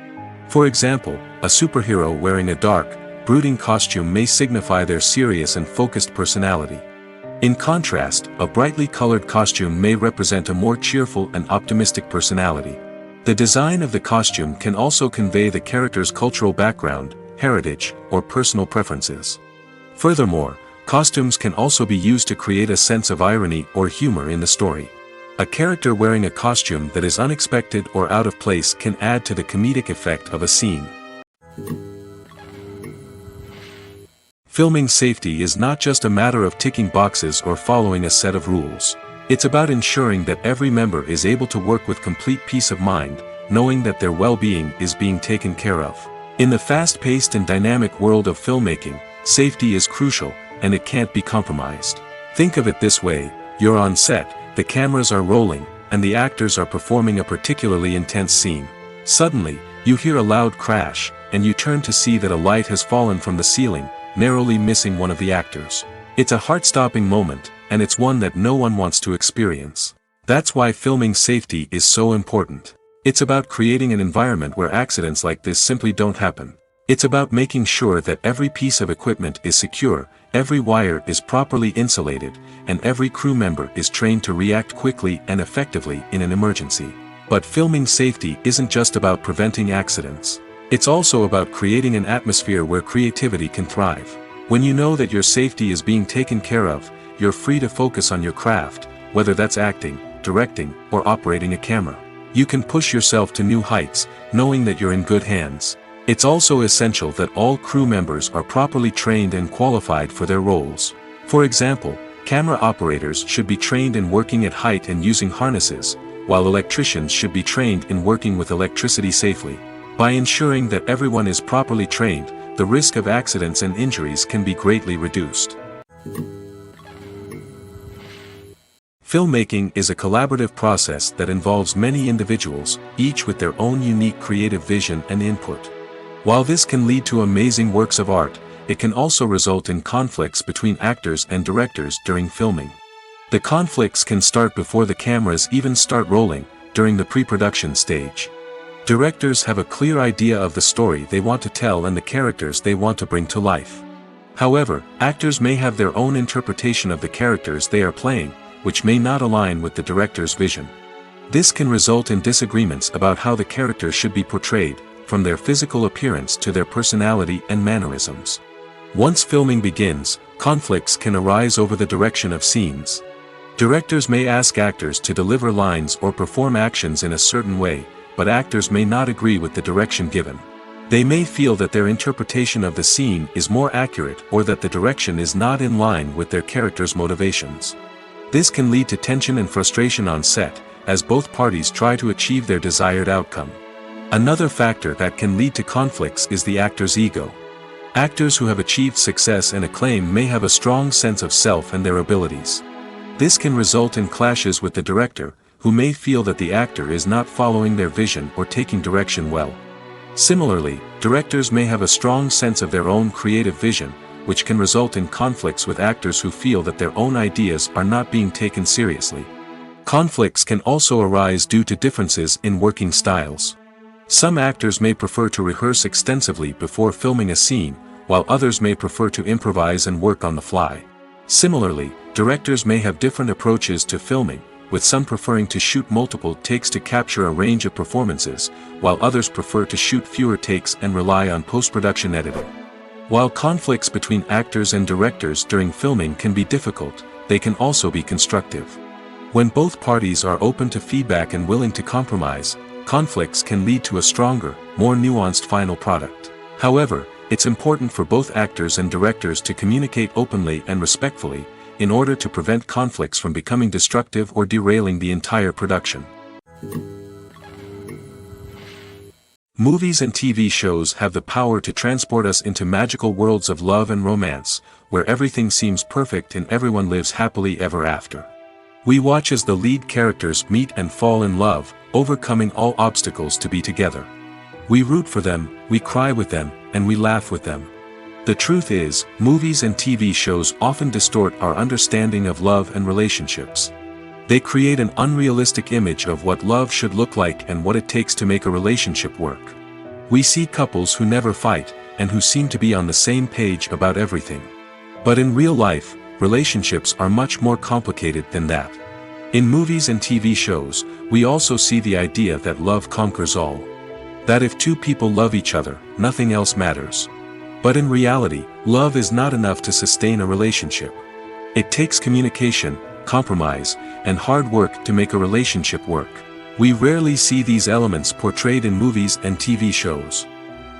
For example, a superhero wearing a dark, brooding costume may signify their serious and focused personality. In contrast, a brightly colored costume may represent a more cheerful and optimistic personality. The design of the costume can also convey the character's cultural background, heritage, or personal preferences. Furthermore, costumes can also be used to create a sense of irony or humor in the story. A character wearing a costume that is unexpected or out of place can add to the comedic effect of a scene. Filming safety is not just a matter of ticking boxes or following a set of rules. It's about ensuring that every member is able to work with complete peace of mind, knowing that their well-being is being taken care of. In the fast-paced and dynamic world of filmmaking, safety is crucial, and it can't be compromised. Think of it this way: you're on set, the cameras are rolling, and the actors are performing a particularly intense scene. Suddenly, you hear a loud crash, and you turn to see that a light has fallen from the ceiling, narrowly missing one of the actors. It's a heart-stopping moment, and it's one that no one wants to experience. That's why filming safety is so important. It's about creating an environment where accidents like this simply don't happen. It's about making sure that every piece of equipment is secure, every wire is properly insulated, and every crew member is trained to react quickly and effectively in an emergency. But filming safety isn't just about preventing accidents. It's also about creating an atmosphere where creativity can thrive. When you know that your safety is being taken care of, you're free to focus on your craft, whether that's acting, directing, or operating a camera. You can push yourself to new heights, knowing that you're in good hands. It's also essential that all crew members are properly trained and qualified for their roles. For example, camera operators should be trained in working at height and using harnesses, while electricians should be trained in working with electricity safely. By ensuring that everyone is properly trained, the risk of accidents and injuries can be greatly reduced. Filmmaking is a collaborative process that involves many individuals, each with their own unique creative vision and input. While this can lead to amazing works of art, it can also result in conflicts between actors and directors during filming. The conflicts can start before the cameras even start rolling, during the pre-production stage. Directors have a clear idea of the story they want to tell and the characters they want to bring to life. However, actors may have their own interpretation of the characters they are playing, which may not align with the director's vision. This can result in disagreements about how the character should be portrayed, from their physical appearance to their personality and mannerisms. Once filming begins, conflicts can arise over the direction of scenes. Directors may ask actors to deliver lines or perform actions in a certain way, but actors may not agree with the direction given. They may feel that their interpretation of the scene is more accurate or that the direction is not in line with their character's motivations. This can lead to tension and frustration on set, as both parties try to achieve their desired outcome. Another factor that can lead to conflicts is the actor's ego. Actors who have achieved success and acclaim may have a strong sense of self and their abilities. This can result in clashes with the director, who may feel that the actor is not following their vision or taking direction well. Similarly, directors may have a strong sense of their own creative vision, which can result in conflicts with actors who feel that their own ideas are not being taken seriously. Conflicts can also arise due to differences in working styles. Some actors may prefer to rehearse extensively before filming a scene, while others may prefer to improvise and work on the fly. Similarly, directors may have different approaches to filming, with some preferring to shoot multiple takes to capture a range of performances, while others prefer to shoot fewer takes and rely on post-production editing. While conflicts between actors and directors during filming can be difficult, they can also be constructive. When both parties are open to feedback and willing to compromise, conflicts can lead to a stronger, more nuanced final product. However, it's important for both actors and directors to communicate openly and respectfully, in order to prevent conflicts from becoming destructive or derailing the entire production. Movies and TV shows have the power to transport us into magical worlds of love and romance, where everything seems perfect and everyone lives happily ever after. We watch as the lead characters meet and fall in love, overcoming all obstacles to be together. We root for them, we cry with them, and we laugh with them. The truth is, movies and TV shows often distort our understanding of love and relationships. They create an unrealistic image of what love should look like and what it takes to make a relationship work. We see couples who never fight, and who seem to be on the same page about everything. But in real life, relationships are much more complicated than that. In movies and TV shows, we also see the idea that love conquers all. That if two people love each other, nothing else matters. But in reality, love is not enough to sustain a relationship. It takes communication, compromise, and hard work to make a relationship work. We rarely see these elements portrayed in movies and TV shows.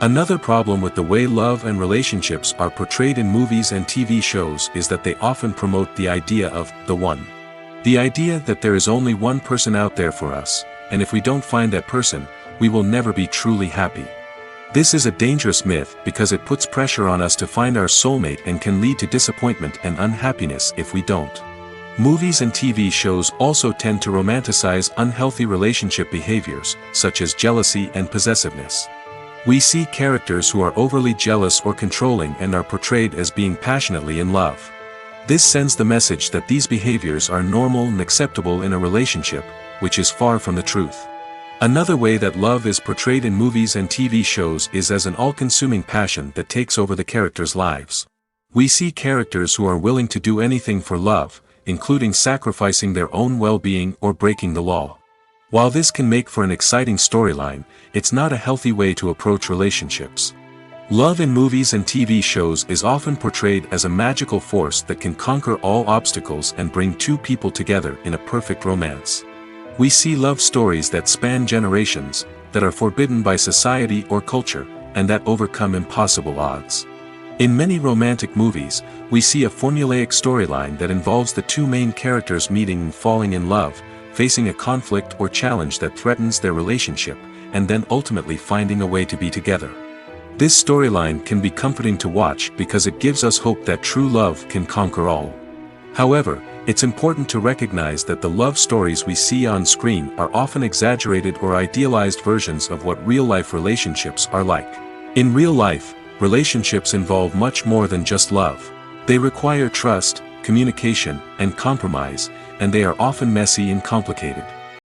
Another problem with the way love and relationships are portrayed in movies and TV shows is that they often promote the idea of the one. The idea that there is only one person out there for us, and if we don't find that person, we will never be truly happy. This is a dangerous myth because it puts pressure on us to find our soulmate and can lead to disappointment and unhappiness if we don't. Movies and TV shows also tend to romanticize unhealthy relationship behaviors, such as jealousy and possessiveness. We see characters who are overly jealous or controlling and are portrayed as being passionately in love. This sends the message that these behaviors are normal and acceptable in a relationship, which is far from the truth. Another way that love is portrayed in movies and TV shows is as an all-consuming passion that takes over the characters' lives. We see characters who are willing to do anything for love, including sacrificing their own well-being or breaking the law. While this can make for an exciting storyline, it's not a healthy way to approach relationships. Love in movies and TV shows is often portrayed as a magical force that can conquer all obstacles and bring two people together in a perfect romance. We see love stories that span generations, that are forbidden by society or culture, and that overcome impossible odds. In many romantic movies, we see a formulaic storyline that involves the two main characters meeting and falling in love, facing a conflict or challenge that threatens their relationship, and then ultimately finding a way to be together. This storyline can be comforting to watch because it gives us hope that true love can conquer all. However, it's important to recognize that the love stories we see on screen are often exaggerated or idealized versions of what real-life relationships are like. In real life, relationships involve much more than just love. They require trust, communication, and compromise, and they are often messy and complicated.